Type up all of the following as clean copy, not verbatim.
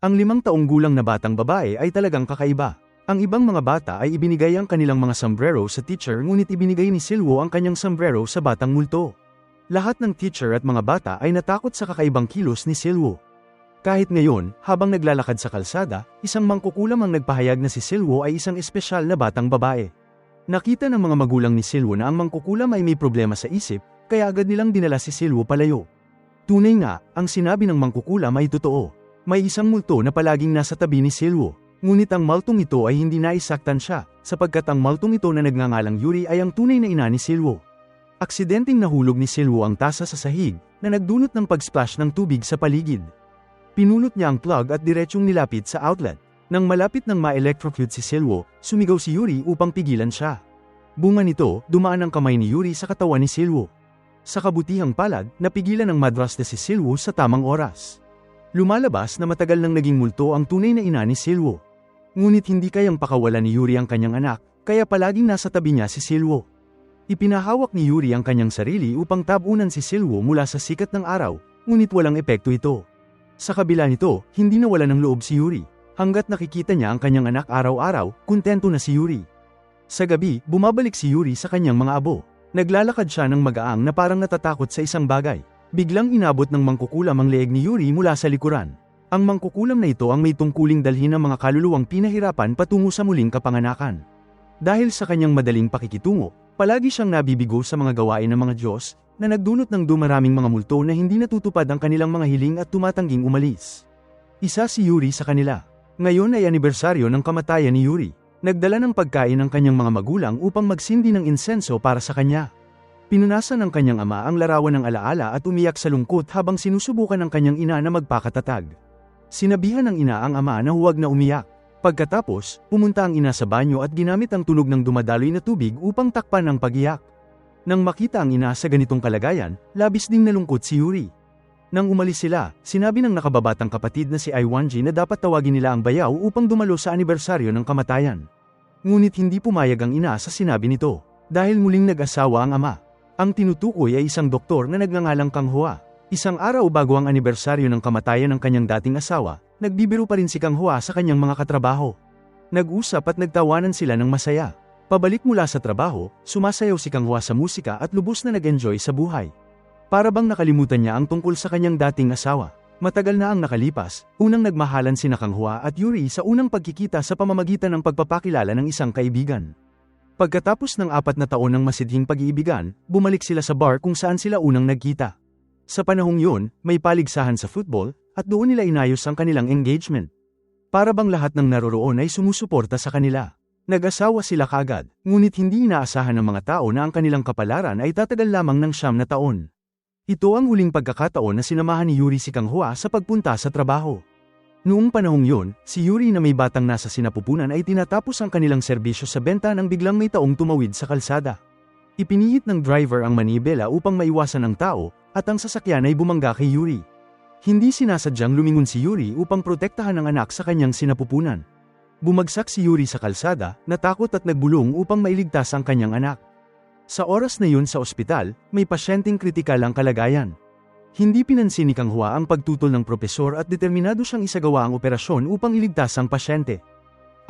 Ang 5 taong gulang na batang babae ay talagang kakaiba. Ang ibang mga bata ay ibinigay ang kanilang mga sombrero sa teacher ngunit ibinigay ni Silwo ang kanyang sombrero sa batang multo. Lahat ng teacher at mga bata ay natakot sa kakaibang kilos ni Silwo. Kahit ngayon, habang naglalakad sa kalsada, isang mangkukulam ang nagpahayag na si Silwo ay isang espesyal na batang babae. Nakita ng mga magulang ni Silwo na ang mangkukulam ay may problema sa isip, kaya agad nilang dinala si Silwo palayo. Tunay nga, ang sinabi ng mangkukulam ay totoo. May isang multo na palaging nasa tabi ni Silwo. Ngunit ang multong ito ay hindi naisaktan siya, sapagkat ang multong ito na nagngangalang Yuri ay ang tunay na ina ni Silwo. Aksidenteng nahulog ni Silwo ang tasa sa sahig, na nagdulot ng pag-splash ng tubig sa paligid. Pinulot niya ang plug at diretsyong nilapit sa outlet. Nang malapit nang ma-electrocute si Silwo, sumigaw si Yuri upang pigilan siya. Bunga nito, dumaan ang kamay ni Yuri sa katawan ni Silwo. Sa kabutihang palad, napigilan ng madrasta si Silwo sa tamang oras. Lumalabas na matagal nang naging multo ang tunay na ina ni Silwo. Ngunit hindi kayang pakawalan ni Yuri ang kanyang anak, kaya palaging nasa tabi niya si Silwo. Ipinahawak ni Yuri ang kanyang sarili upang tabunan si Silwo mula sa sikat ng araw, ngunit walang epekto ito. Sa kabila nito, hindi nawala ng loob si Yuri. Hanggat nakikita niya ang kanyang anak araw-araw, kontento na si Yuri. Sa gabi, bumabalik si Yuri sa kanyang mga abo. Naglalakad siya ng magaang na parang natatakot sa isang bagay. Biglang inabot ng mangkukulam ang leeg ni Yuri mula sa likuran. Ang mangkukulam na ito ang may tungkuling dalhin ang mga kaluluwang pinahirapan patungo sa muling kapanganakan. Dahil sa kanyang madaling pakikitungo, palagi siyang nabibigo sa mga gawain ng mga Diyos, na nagdulot ng dumaraming mga multo na hindi natutupad ang kanilang mga hiling at tumatangging umalis. Isa si Yuri sa kanila. Ngayon ay anibersaryo ng kamatayan ni Yuri. Nagdala ng pagkain ng kanyang mga magulang upang magsindi ng insenso para sa kanya. Pinunasan ng kanyang ama ang larawan ng alaala at umiyak sa lungkot habang sinusubukan ng kanyang ina na magpakatatag. Sinabihan ng ina ang ama na huwag na umiyak. Pagkatapos, pumunta ang ina sa banyo at ginamit ang tunog ng dumadaloy na tubig upang takpan ang pag-iyak. Nang makita ang ina sa ganitong kalagayan, labis ding nalungkot si Yuri. Nang umalis sila, sinabi ng nakababatang kapatid na si Iwanji na dapat tawagin nila ang bayaw upang dumalo sa anibersaryo ng kamatayan. Ngunit hindi pumayag ang ina sa sinabi nito, dahil muling nag-asawa ang ama. Ang tinutukoy ay isang doktor na nagngangalang Kang Hua. Isang araw bago ang anibersaryo ng kamatayan ng kanyang dating asawa, nagbibiro pa rin si Kang Hua sa kanyang mga katrabaho. Nag-usap at nagtawanan sila ng masaya. Pabalik mula sa trabaho, sumasayaw si Kang Hua sa musika at lubos na nag-enjoy sa buhay. Para bang nakalimutan niya ang tungkol sa kanyang dating asawa. Matagal na ang nakalipas, unang nagmahalan sina Kang Hua at Yuri sa unang pagkikita sa pamamagitan ng pagpapakilala ng isang kaibigan. Pagkatapos ng 4 na taon ng masidhing pag-iibigan, bumalik sila sa bar kung saan sila unang nagkita. Sa panahong yun, may paligsahan sa football, at doon nila inayos ang kanilang engagement. Para bang lahat ng naroroon ay sumusuporta sa kanila. Nag-asawa sila kagad, ngunit hindi inaasahan ng mga tao na ang kanilang kapalaran ay tatagal lamang ng 9 na taon. Ito ang huling pagkakataon na sinamahan ni Yuri si Kang Hua sa pagpunta sa trabaho. Noong panahong yun, si Yuri na may batang nasa sinapupunan ay tinatapos ang kanilang serbisyo sa benta nang biglang may taong tumawid sa kalsada. Ipinihit ng driver ang manibela upang maiwasan ang tao, at ang sasakyan ay bumangga kay Yuri. Hindi sinasadyang lumingon si Yuri upang protektahan ang anak sa kanyang sinapupunan. Bumagsak si Yuri sa kalsada, natakot at nagbulong upang mailigtas ang kanyang anak. Sa oras na yun sa ospital, may pasyenteng kritikal ang kalagayan. Hindi pinansin ni Kang Hua ang pagtutol ng propesor at determinado siyang isagawa ang operasyon upang iligtas ang pasyente.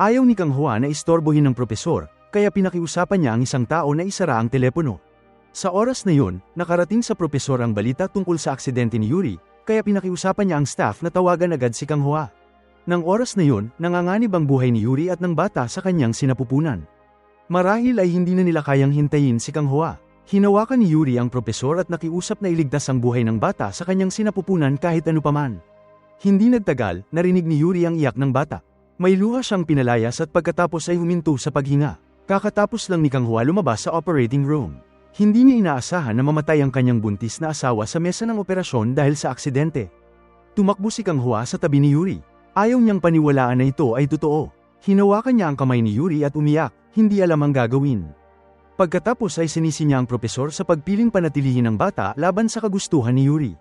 Ayaw ni Kang Hua na istorbohin ng propesor, kaya pinakiusapan niya ang isang tao na isara ang telepono. Sa oras na yun, nakarating sa propesor ang balita tungkol sa aksidente ni Yuri, kaya pinakiusapan niya ang staff na tawagan agad si Kang Hua. Nang oras na yun, nanganganib ang buhay ni Yuri at ng bata sa kanyang sinapupunan. Marahil ay hindi na nila kayang hintayin si Kang Hua. Hinawakan ni Yuri ang propesor at nakiusap na iligtas ang buhay ng bata sa kanyang sinapupunan kahit anupaman. Hindi nagtagal, narinig ni Yuri ang iyak ng bata. May luha siyang pinalayas at pagkatapos ay huminto sa paghinga. Kakatapos lang ni Kang Hua lumabas sa operating room. Hindi niya inaasahan na mamatay ang kanyang buntis na asawa sa mesa ng operasyon dahil sa aksidente. Tumakbo si Kang Hua sa tabi ni Yuri. Ayaw niyang paniwalaan na ito ay totoo. Hinawakan niya ang kamay ni Yuri at umiyak, hindi alam ang gagawin. Pagkatapos ay sinisi niya ang propesor sa pagpiling panatilihin ng bata laban sa kagustuhan ni Yuri.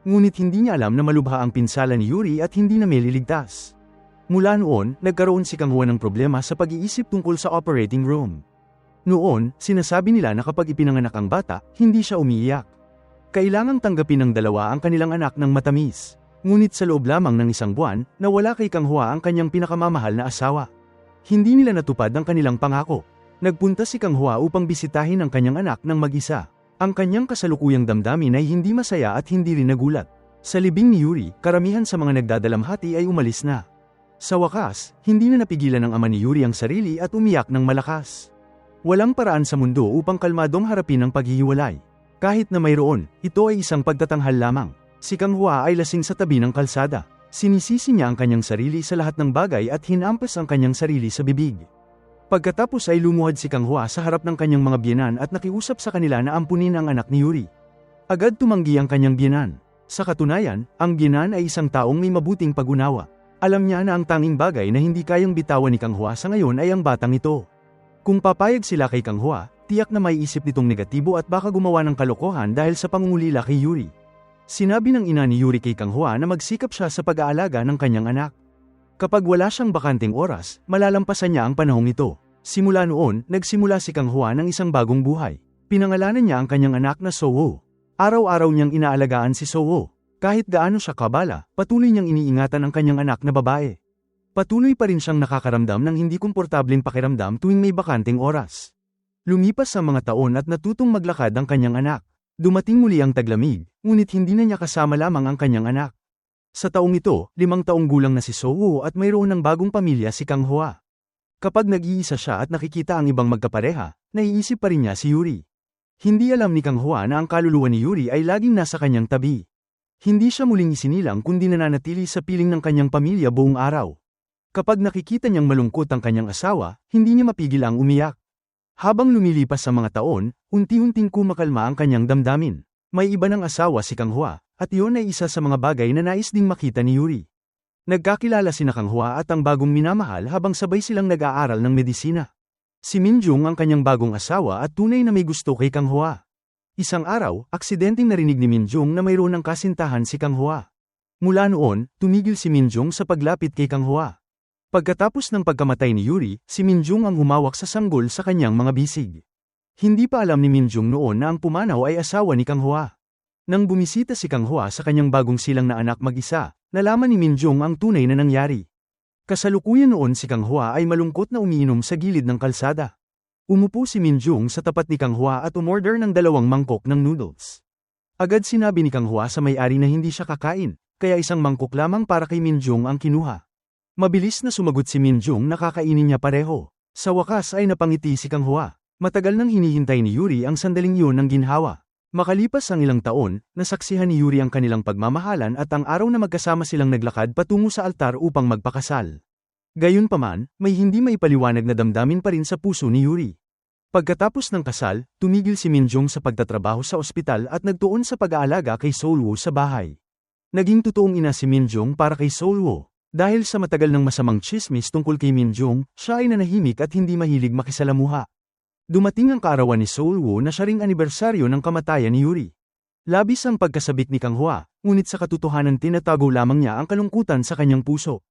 Ngunit hindi niya alam na malubha ang pinsala ni Yuri at hindi na maliligtas. Mula noon, nagkaroon si Kang Hua ng problema sa pag-iisip tungkol sa operating room. Noon, sinasabi nila na kapag ipinanganak ang bata, hindi siya umiiyak. Kailangang tanggapin ng dalawa ang kanilang anak ng matamis. Ngunit sa loob lamang ng isang buwan, nawala kay Kang Hua ang kanyang pinakamamahal na asawa. Hindi nila natupad ang kanilang pangako. Nagpunta si Kang Hua upang bisitahin ang kanyang anak ng mag-isa. Ang kanyang kasalukuyang damdamin ay hindi masaya at hindi rin nagulat. Sa libing ni Yuri, karamihan sa mga nagdadalamhati ay umalis na. Sa wakas, hindi na napigilan ng ama ni Yuri ang sarili at umiyak ng malakas. Walang paraan sa mundo upang kalmadong harapin ang paghihiwalay. Kahit na mayroon, ito ay isang pagtatanghal lamang. Si Kang Hua ay lasing sa tabi ng kalsada. Sinisisi niya ang kanyang sarili sa lahat ng bagay at hinampas ang kanyang sarili sa bibig. Pagkatapos ay lumuhad si Kang Hua sa harap ng kanyang mga biyenan at nakiusap sa kanila na ampunin ang anak ni Yuri. Agad tumanggi ang kanyang biyenan. Sa katunayan, ang biyenan ay isang taong may mabuting pag-unawa. Alam niya na ang tanging bagay na hindi kayang bitawan ni Kang Hua sa ngayon ay ang batang ito. Kung papayag sila kay Kang Hua, tiyak na may isip nitong negatibo at baka gumawa ng kalokohan dahil sa pangungulila kay Yuri. Sinabi ng ina ni Yuri kay Kang Hua na magsikap siya sa pag-aalaga ng kanyang anak. Kapag wala siyang bakanting oras, malalampasan niya ang panahong ito. Simula noon, nagsimula si Kang Hua ng isang bagong buhay. Pinangalanan niya ang kanyang anak na Sowo. Araw-araw niyang inaalagaan si Sowo. Kahit gaano siya kabala, patuloy niyang iniingatan ang kanyang anak na babae. Patuloy pa rin siyang nakakaramdam ng hindi komportableng pakiramdam tuwing may bakanting oras. Lumipas ang mga taon at natutong maglakad ang kanyang anak. Dumating muli ang taglamig, ngunit hindi na niya kasama lamang ang kanyang anak. Sa taong ito, 5 taong gulang na si Sowo at mayroon ng bagong pamilya si Kang Hua. Kapag nag-iisa siya at nakikita ang ibang magkapareha, naiisip pa rin niya si Yuri. Hindi alam ni Kang Hua na ang kaluluwa ni Yuri ay laging nasa kanyang tabi. Hindi siya muling isinilang kundi nananatili sa piling ng kanyang pamilya buong araw. Kapag nakikita niyang malungkot ang kanyang asawa, hindi niya mapigil ang umiyak. Habang lumilipas sa mga taon, unti-unting kumakalma ang kanyang damdamin. May iba ng asawa si Kang Hua, at iyon ay isa sa mga bagay na nais ding makita ni Yuri. Nagkakilala sina Kang Hua at ang bagong minamahal habang sabay silang nag-aaral ng medisina. Si Minjung ang kanyang bagong asawa at tunay na may gusto kay Kang Hua. Isang araw, aksidenteng narinig ni Minjung na mayroon ng kasintahan si Kang Hua. Mula noon, tumigil si Minjung sa paglapit kay Kang Hua. Pagkatapos ng pagkamatay ni Yuri, si Minjung ang humawak sa sanggol sa kanyang mga bisig. Hindi pa alam ni Minjung noon na ang pumanaw ay asawa ni Kang Hua. Nang bumisita si Kang Hua sa kanyang bagong silang na anak mag-isa, nalaman ni Minjung ang tunay na nangyari. Kasalukuyan noon si Kang Hua ay malungkot na umiinom sa gilid ng kalsada. Umupo si Minjung sa tapat ni Kang Hua at umorder ng 2 mangkok ng noodles. Agad sinabi ni Kang Hua sa may-ari na hindi siya kakain, kaya 1 mangkok lamang para kay Minjung ang kinuha. Mabilis na sumagot si Minjung na kakainin niya pareho. Sa wakas ay napangiti si Kang Hua. Matagal nang hinihintay ni Yuri ang sandaling iyon ng ginhawa. Makalipas ang ilang taon, nasaksihan ni Yuri ang kanilang pagmamahalan at ang araw na magkasama silang naglakad patungo sa altar upang magpakasal. Gayunpaman, may hindi maipaliwanag na damdamin pa rin sa puso ni Yuri. Pagkatapos ng kasal, tumigil si Minjung sa pagtatrabaho sa ospital at nagtuon sa pag-aalaga kay Soulwoo sa bahay. Naging totoong ina si Minjung para kay Soulwoo. Dahil sa matagal ng masamang tsismis tungkol kay Minjung, siya ay nanahimik at hindi mahilig makisalamuha. Dumating ang kaarawan ni Soulwoo na siya ring anibersaryo ng kamatayan ni Yuri. Labis ang pagkasabik ni Kang Hua, ngunit sa katotohanan tinatago lamang niya ang kalungkutan sa kanyang puso.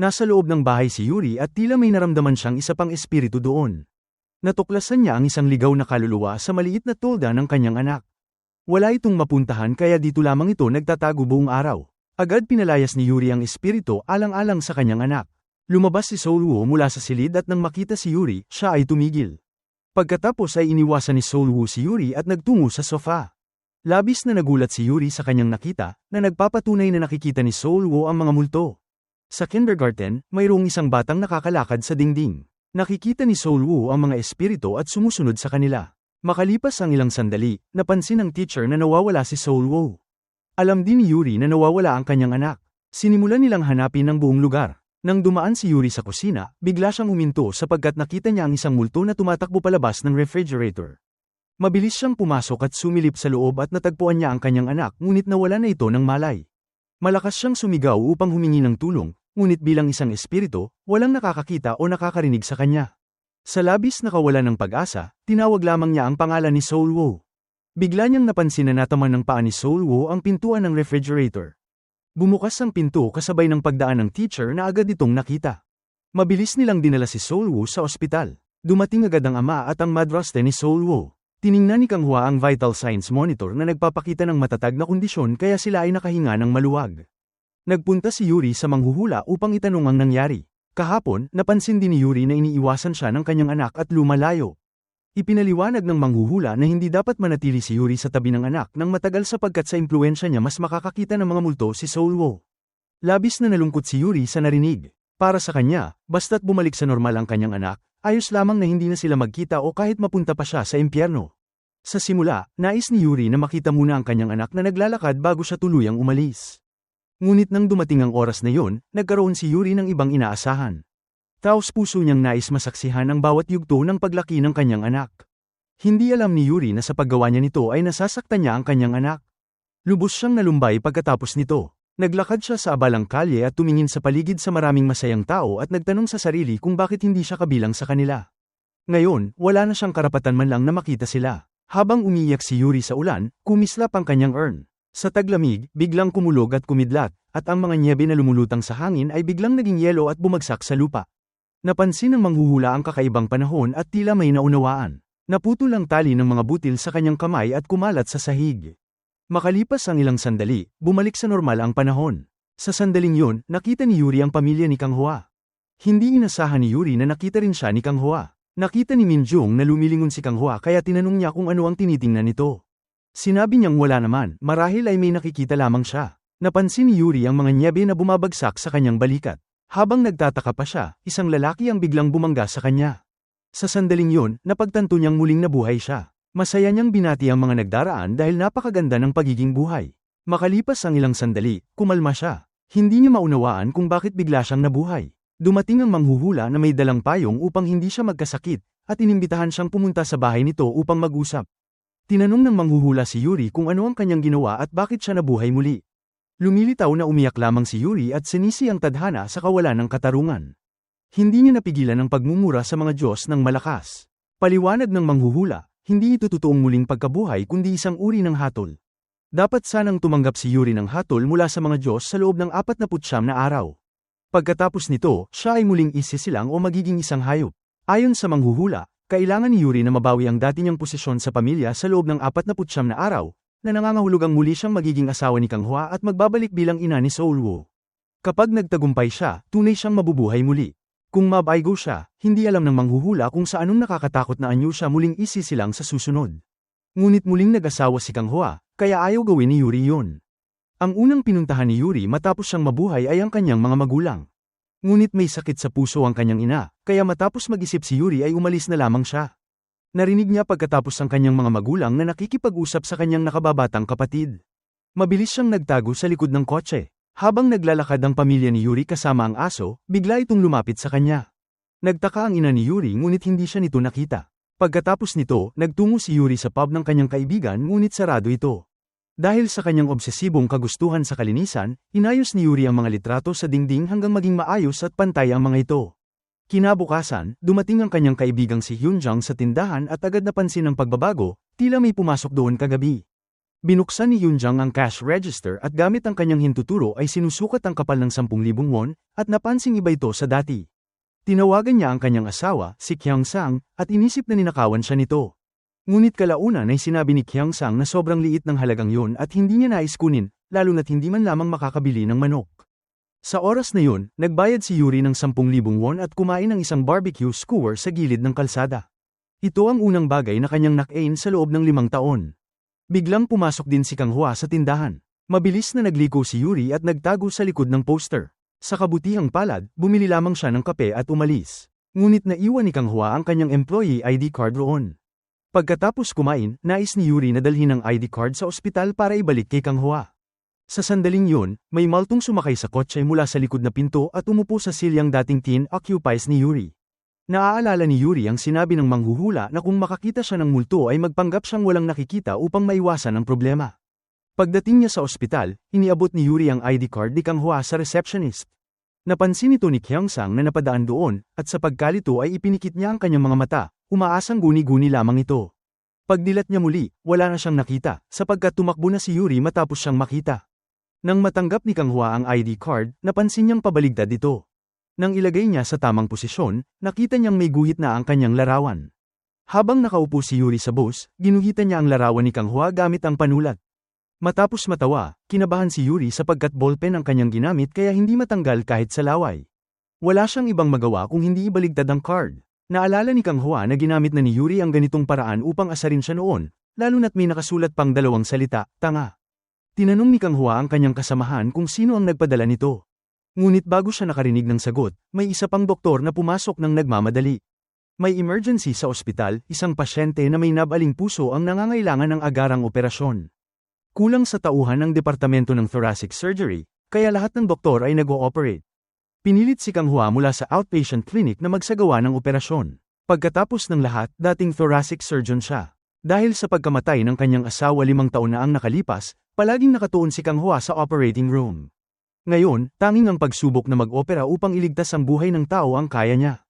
Nasa loob ng bahay si Yuri at tila may naramdaman siyang isa pang espiritu doon. Natuklasan niya ang isang ligaw na kaluluwa sa maliit na tolda ng kanyang anak. Wala itong mapuntahan kaya dito lamang ito nagtatago buong araw. Agad pinalayas ni Yuri ang espiritu alang-alang sa kanyang anak. Lumabas si Soulwoo mula sa silid at nang makita si Yuri, siya ay tumigil. Pagkatapos ay iniwasan ni Soulwoo si Yuri at nagtungo sa sofa. Labis na nagulat si Yuri sa kanyang nakita, na nagpapatunay na nakikita ni Soulwoo ang mga multo. Sa kindergarten, mayroong isang batang nakakalakad sa dingding. Nakikita ni Soulwoo ang mga espiritu at sumusunod sa kanila. Makalipas ang ilang sandali, napansin ng teacher na nawawala si Soulwoo. Alam din ni Yuri na nawawala ang kanyang anak. Sinimulan nilang hanapin ang buong lugar. Nang dumaan si Yuri sa kusina, bigla siyang huminto sapagkat nakita niya ang isang multo na tumatakbo palabas ng refrigerator. Mabilis siyang pumasok at sumilip sa loob at natagpuan niya ang kanyang anak ngunit nawala na ito ng malay. Malakas siyang sumigaw upang humingi ng tulong, ngunit bilang isang espiritu, walang nakakakita o nakakarinig sa kanya. Sa labis na kawalan ng pag-asa, tinawag lamang niya ang pangalan ni Soulwoo. Bigla niyang napansin na nataman ng paa ni Soulwoo ang pintuan ng refrigerator. Bumukas ang pinto kasabay ng pagdaan ng teacher na agad itong nakita. Mabilis nilang dinala si Soulwoo sa ospital. Dumating agad ang ama at ang madraste ni Soulwoo. Tiningnan ni Kang Hua ang vital signs monitor na nagpapakita ng matatag na kondisyon kaya sila ay nakahinga ng maluwag. Nagpunta si Yuri sa manghuhula upang itanong ang nangyari. Kahapon, napansin din ni Yuri na iniiwasan siya ng kanyang anak at lumalayo. Ipinaliwanag ng manghuhula na hindi dapat manatili si Yuri sa tabi ng anak ng matagal sapagkat sa impluensya niya mas makakakita ng mga multo si Seolwoo. Labis na nalungkot si Yuri sa narinig. Para sa kanya, basta't bumalik sa normal ang kanyang anak, ayos lamang na hindi na sila magkita o kahit mapunta pa siya sa impyerno. Sa simula, nais ni Yuri na makita muna ang kanyang anak na naglalakad bago siya tuluyang umalis. Ngunit nang dumating ang oras na yon, nagkaroon si Yuri ng ibang inaasahan. Taos puso niyang nais masaksihan ang bawat yugto ng paglaki ng kanyang anak. Hindi alam ni Yuri na sa paggawa niya nito ay nasasaktan niya ang kanyang anak. Lubos siyang nalumbay pagkatapos nito. Naglakad siya sa abalang kalye at tumingin sa paligid sa maraming masayang tao at nagtanong sa sarili kung bakit hindi siya kabilang sa kanila. Ngayon, wala na siyang karapatan man lang na makita sila. Habang umiiyak si Yuri sa ulan, kumislap ang kanyang urn. Sa taglamig, biglang kumulog at kumidlat, at ang mga nyebe na lumulutang sa hangin ay biglang naging yelo at bumagsak sa lupa. Napansin ng manghuhula ang kakaibang panahon at tila may naunawaan. Naputol ang tali ng mga butil sa kanyang kamay at kumalat sa sahig. Makalipas ang ilang sandali, bumalik sa normal ang panahon. Sa sandaling yun, nakita ni Yuri ang pamilya ni Kang Hwa. Hindi inasahan ni Yuri na nakita rin siya ni Kang Hwa. Nakita ni Min Jung na lumilingon si Kang Hwa kaya tinanong niya kung ano ang tinitingnan nito. Sinabi niyang wala naman, marahil ay may nakikita lamang siya. Napansin ni Yuri ang mga nyebe na bumabagsak sa kanyang balikat. Habang nagtataka pa siya, isang lalaki ang biglang bumangga sa kanya. Sa sandaling yun, napagtanto niyang muling nabuhay siya. Masaya niyang binati ang mga nagdaraan dahil napakaganda ng pagiging buhay. Makalipas ang ilang sandali, kumalma siya. Hindi niya maunawaan kung bakit bigla siyang nabuhay. Dumating ang manghuhula na may dalang payong upang hindi siya magkasakit, at inimbitahan siyang pumunta sa bahay nito upang mag-usap. Tinanong ng manghuhula si Yuri kung ano ang kanyang ginawa at bakit siya nabuhay muli. Lumilitaw na umiyak lamang si Yuri at sinisi ang tadhana sa kawalan ng katarungan. Hindi niya napigilan ang pagmumura sa mga Diyos ng malakas. Paliwanag ng manghuhula, hindi ito totoong muling pagkabuhay kundi isang uri ng hatol. Dapat sanang tumanggap si Yuri ng hatol mula sa mga Diyos sa loob ng 49 na araw. Pagkatapos nito, siya ay muling isisilang o magiging isang hayop. Ayon sa manghuhula, kailangan ni Yuri na mabawi ang dati niyang posisyon sa pamilya sa loob ng 49 na araw, na nangangahulugang muli siyang magiging asawa ni Kang Hwa at magbabalik bilang ina ni Seolwoo. Kapag nagtagumpay siya, tunay siyang mabubuhay muli. Kung mabaigo siya, hindi alam ng manghuhula kung sa anong nakakatakot na anyo siya muling isisilang sa susunod. Ngunit muling nag-asawa si Kang Hwa, kaya ayaw gawin ni Yuri yun. Ang unang pinuntahan ni Yuri matapos siyang mabuhay ay ang kanyang mga magulang. Ngunit may sakit sa puso ang kanyang ina, kaya matapos mag-isip si Yuri ay umalis na lamang siya. Narinig niya pagkatapos ang kanyang mga magulang na nakikipag-usap sa kanyang nakababatang kapatid. Mabilis siyang nagtago sa likod ng kotse. Habang naglalakad ang pamilya ni Yuri kasama ang aso, bigla itong lumapit sa kanya. Nagtaka ang ina ni Yuri ngunit hindi siya nito nakita. Pagkatapos nito, nagtungo si Yuri sa pub ng kanyang kaibigan ngunit sarado ito. Dahil sa kanyang obsesibong kagustuhan sa kalinisan, inayos ni Yuri ang mga litrato sa dingding hanggang maging maayos at pantay ang mga ito. Kinabukasan, dumating ang kanyang kaibigang si Hyunjang sa tindahan at agad napansin ang pagbabago, tila may pumasok doon kagabi. Binuksan ni Hyunjang ang cash register at gamit ang kanyang hintuturo ay sinusukat ang kapal ng 10,000 won, at napansing iba ito sa dati. Tinawagan niya ang kanyang asawa, si Kyongsang, at inisip na ninakawan siya nito. Ngunit kalaunan ay sinabi ni Kyongsang na sobrang liit ng halagang yun at hindi niya nais kunin, lalo na't hindi man lamang makakabili ng manok. Sa oras na yun, nagbayad si Yuri ng 10,000 won at kumain ng isang barbecue skewer sa gilid ng kalsada. Ito ang unang bagay na kanyang nakain sa loob ng 5 taon. Biglang pumasok din si Kang Hwa sa tindahan. Mabilis na nagliko si Yuri at nagtago sa likod ng poster. Sa kabutihang palad, bumili lamang siya ng kape at umalis. Ngunit naiwan ni Kang Hwa ang kanyang employee ID card roon. Pagkatapos kumain, nais ni Yuri na dalhin ang ID card sa ospital para ibalik kay Kang Hwa. Sa sandaling yun, may maltong sumakay sa kotse mula sa likod na pinto at umupo sa silyang dating teen occupies ni Yuri. Naaalala ni Yuri ang sinabi ng manghuhula na kung makakita siya ng multo ay magpanggap siyang walang nakikita upang maiwasan ang problema. Pagdating niya sa ospital, iniabot ni Yuri ang ID card ni Kang Hwa sa receptionist. Napansin ito ni Kyongsang na napadaan doon, at sa pagkalito ay ipinikit niya ang kanyang mga mata, umaasang guni-guni lamang ito. Pagdilat niya muli, wala na siyang nakita, sapagkat tumakbo na si Yuri matapos siyang makita. Nang matanggap ni Kang Hwa ang ID card, napansin niyang pabaligtad ito. Nang ilagay niya sa tamang posisyon, nakita niyang may guhit na ang kanyang larawan. Habang nakaupo si Yuri sa bus, ginuhitan niya ang larawan ni Kang Hwa gamit ang panulat. Matapos matawa, kinabahan si Yuri sapagkat ballpen ang kanyang ginamit kaya hindi matanggal kahit sa laway. Wala siyang ibang magawa kung hindi ibaligtad ang card. Naalala ni Kang Hua na ginamit na ni Yuri ang ganitong paraan upang asarin siya noon, lalo na't may nakasulat pang dalawang salita, tanga. Tinanong ni Kang Hua ang kanyang kasamahan kung sino ang nagpadala nito. Ngunit bago siya nakarinig ng sagot, may isa pang doktor na pumasok ng nagmamadali. May emergency sa ospital, isang pasyente na may nabaling puso ang nangangailangan ng agarang operasyon. Kulang sa tauhan ng Departamento ng Thoracic Surgery, kaya lahat ng doktor ay nag-ooperate. Pinilit si Kang Hua mula sa outpatient clinic na magsagawa ng operasyon. Pagkatapos ng lahat, dating thoracic surgeon siya. Dahil sa pagkamatay ng kanyang asawa 5 taon na ang nakalipas, palaging nakatuon si Kang Hua sa operating room. Ngayon, tanging ang pagsubok na mag-opera upang iligtas ang buhay ng tao ang kaya niya.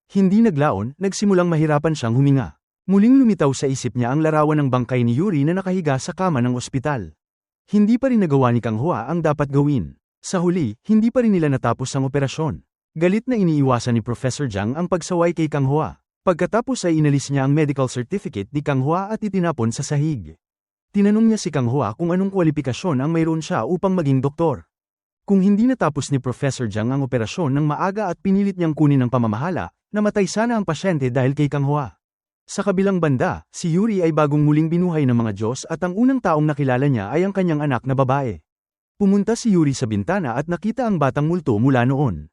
Hindi naglaon, nagsimulang mahirapan siyang huminga. Muling lumitaw sa isip niya ang larawan ng bangkay ni Yuri na nakahiga sa kama ng ospital. Hindi pa rin nagawa ni Kang Hua ang dapat gawin. Sa huli, hindi pa rin nila natapos ang operasyon. Galit na iniiwasan ni Professor Jiang ang pagsaway kay Kang Hua. Pagkatapos ay inalis niya ang medical certificate ni Kang Hua at itinapon sa sahig. Tinanong niya si Kang Hua kung anong kwalifikasyon ang mayroon siya upang maging doktor. Kung hindi natapos ni Professor Jiang ang operasyon ng maaga at pinilit niyang kunin ang pamamahala, namatay sana ang pasyente dahil kay Kang Hua. Sa kabilang banda, si Yuri ay bagong muling binuhay ng mga Diyos at ang unang taong nakilala niya ay ang kanyang anak na babae. Pumunta si Yuri sa bintana at nakita ang batang multo mula noon.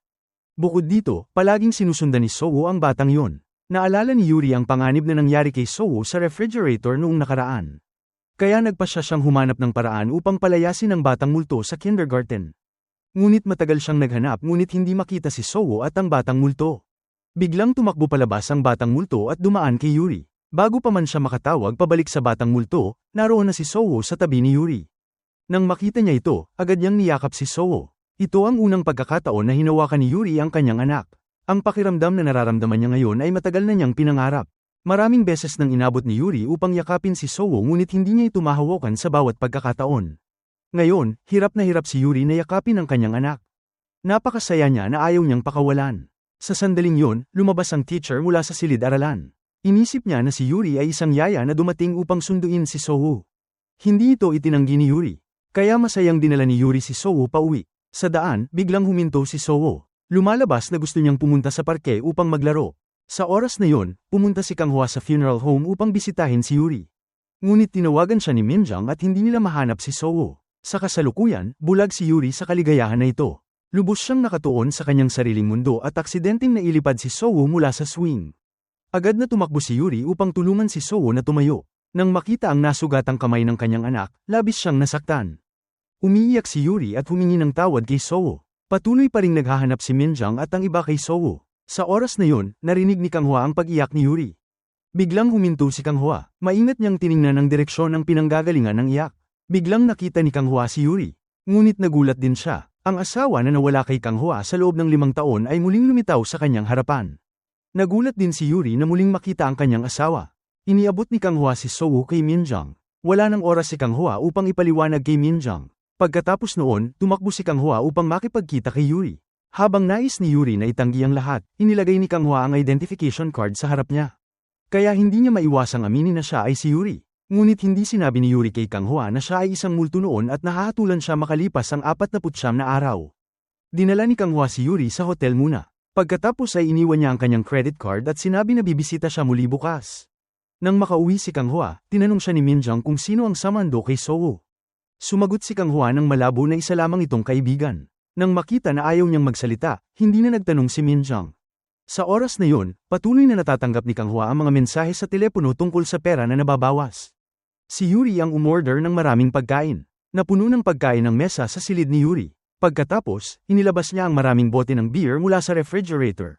Bukod dito, palaging sinusundan ni Sowo ang batang yon. Naalala ni Yuri ang panganib na nangyari kay Sowo sa refrigerator noong nakaraan. Kaya nagpasya siyang humanap ng paraan upang palayasin ang batang multo sa kindergarten. Ngunit matagal siyang naghanap ngunit hindi makita si Sowo at ang batang multo. Biglang tumakbo palabas ang batang multo at dumaan kay Yuri. Bago pa man siya makatawag pabalik sa batang multo, naroon na si Sowo sa tabi ni Yuri. Nang makita niya ito, agad niyang niyakap si Sowo. Ito ang unang pagkakataon na hinawakan ni Yuri ang kanyang anak. Ang pakiramdam na nararamdaman niya ngayon ay matagal na niyang pinangarap. Maraming beses nang inabot ni Yuri upang yakapin si Sowo ngunit hindi niya ito mahawakan sa bawat pagkakataon. Ngayon, hirap na hirap si Yuri na yakapin ang kanyang anak. Napakasaya niya na ayaw niyang pakawalan. Sa sandaling yun, lumabas ang teacher mula sa silid-aralan. Inisip niya na si Yuri ay isang yaya na dumating upang sunduin si Sowo. Hindi ito itinanggi ni Yuri. Kaya masayang dinala ni Yuri si Sowo pauwi. Sa daan, biglang huminto si Sowo. Lumalabas na gusto niyang pumunta sa parke upang maglaro. Sa oras na yon, pumunta si Kang Hua sa funeral home upang bisitahin si Yuri. Ngunit tinawagan siya ni Minjang at hindi nila mahanap si Sowo. Sa kasalukuyan, bulag si Yuri sa kaligayahan na ito. Lubos siyang nakatuon sa kanyang sariling mundo at aksidenteng nailipad si Sowo mula sa swing. Agad na tumakbo si Yuri upang tulungan si Sowo na tumayo. Nang makita ang nasugatang kamay ng kanyang anak, labis siyang nasaktan. Umiiyak si Yuri at humingi ng tawad kay Sowo. Patuloy pa ring naghahanap si Minjang at ang iba kay Sowo. Sa oras na yon, narinig ni Kang Hua ang pag-iyak ni Yuri. Biglang huminto si Kang Hua. Maingat niyang tiningnan ang direksyon ng pinanggagalingan ng iyak. Biglang nakita ni Kang Hua si Yuri. Ngunit nagulat din siya. Ang asawa na nawala kay Kang Hua sa loob ng 5 taon ay muling lumitaw sa kanyang harapan. Nagulat din si Yuri na muling makita ang kanyang asawa. Iniabot ni Kang Hua si Sowo kay Minjang. Wala nang oras si Kang Hua upang ipaliwanag kay Minjang. Pagkatapos noon, tumakbo si Kang Hua upang makipagkita kay Yuri. Habang nais ni Yuri na itanggi ang lahat, inilagay ni Kang Hua ang identification card sa harap niya. Kaya hindi niya maiwasang aminin na siya ay si Yuri. Ngunit hindi sinabi ni Yuri kay Kang Hua na siya ay isang multo noon at nahahatulan siya makalipas ang 49 na araw. Dinala ni Kang Hua si Yuri sa hotel muna. Pagkatapos ay iniwan niya ang kanyang credit card at sinabi na bibisita siya muli bukas. Nang makauwi si Kang Hua, tinanong siya ni Minjang kung sino ang samando kay Sowo. Sumagot si Kang Hua ng malabo na isa lamang itong kaibigan. Nang makita na ayaw niyang magsalita, hindi na nagtanong si Minjang. Sa oras na yun, patuloy na natatanggap ni Kang Hua ang mga mensahe sa telepono tungkol sa pera na nababawas. Si Yuri ang umorder ng maraming pagkain. Napuno ng pagkain ang mesa sa silid ni Yuri. Pagkatapos, inilabas niya ang maraming bote ng beer mula sa refrigerator.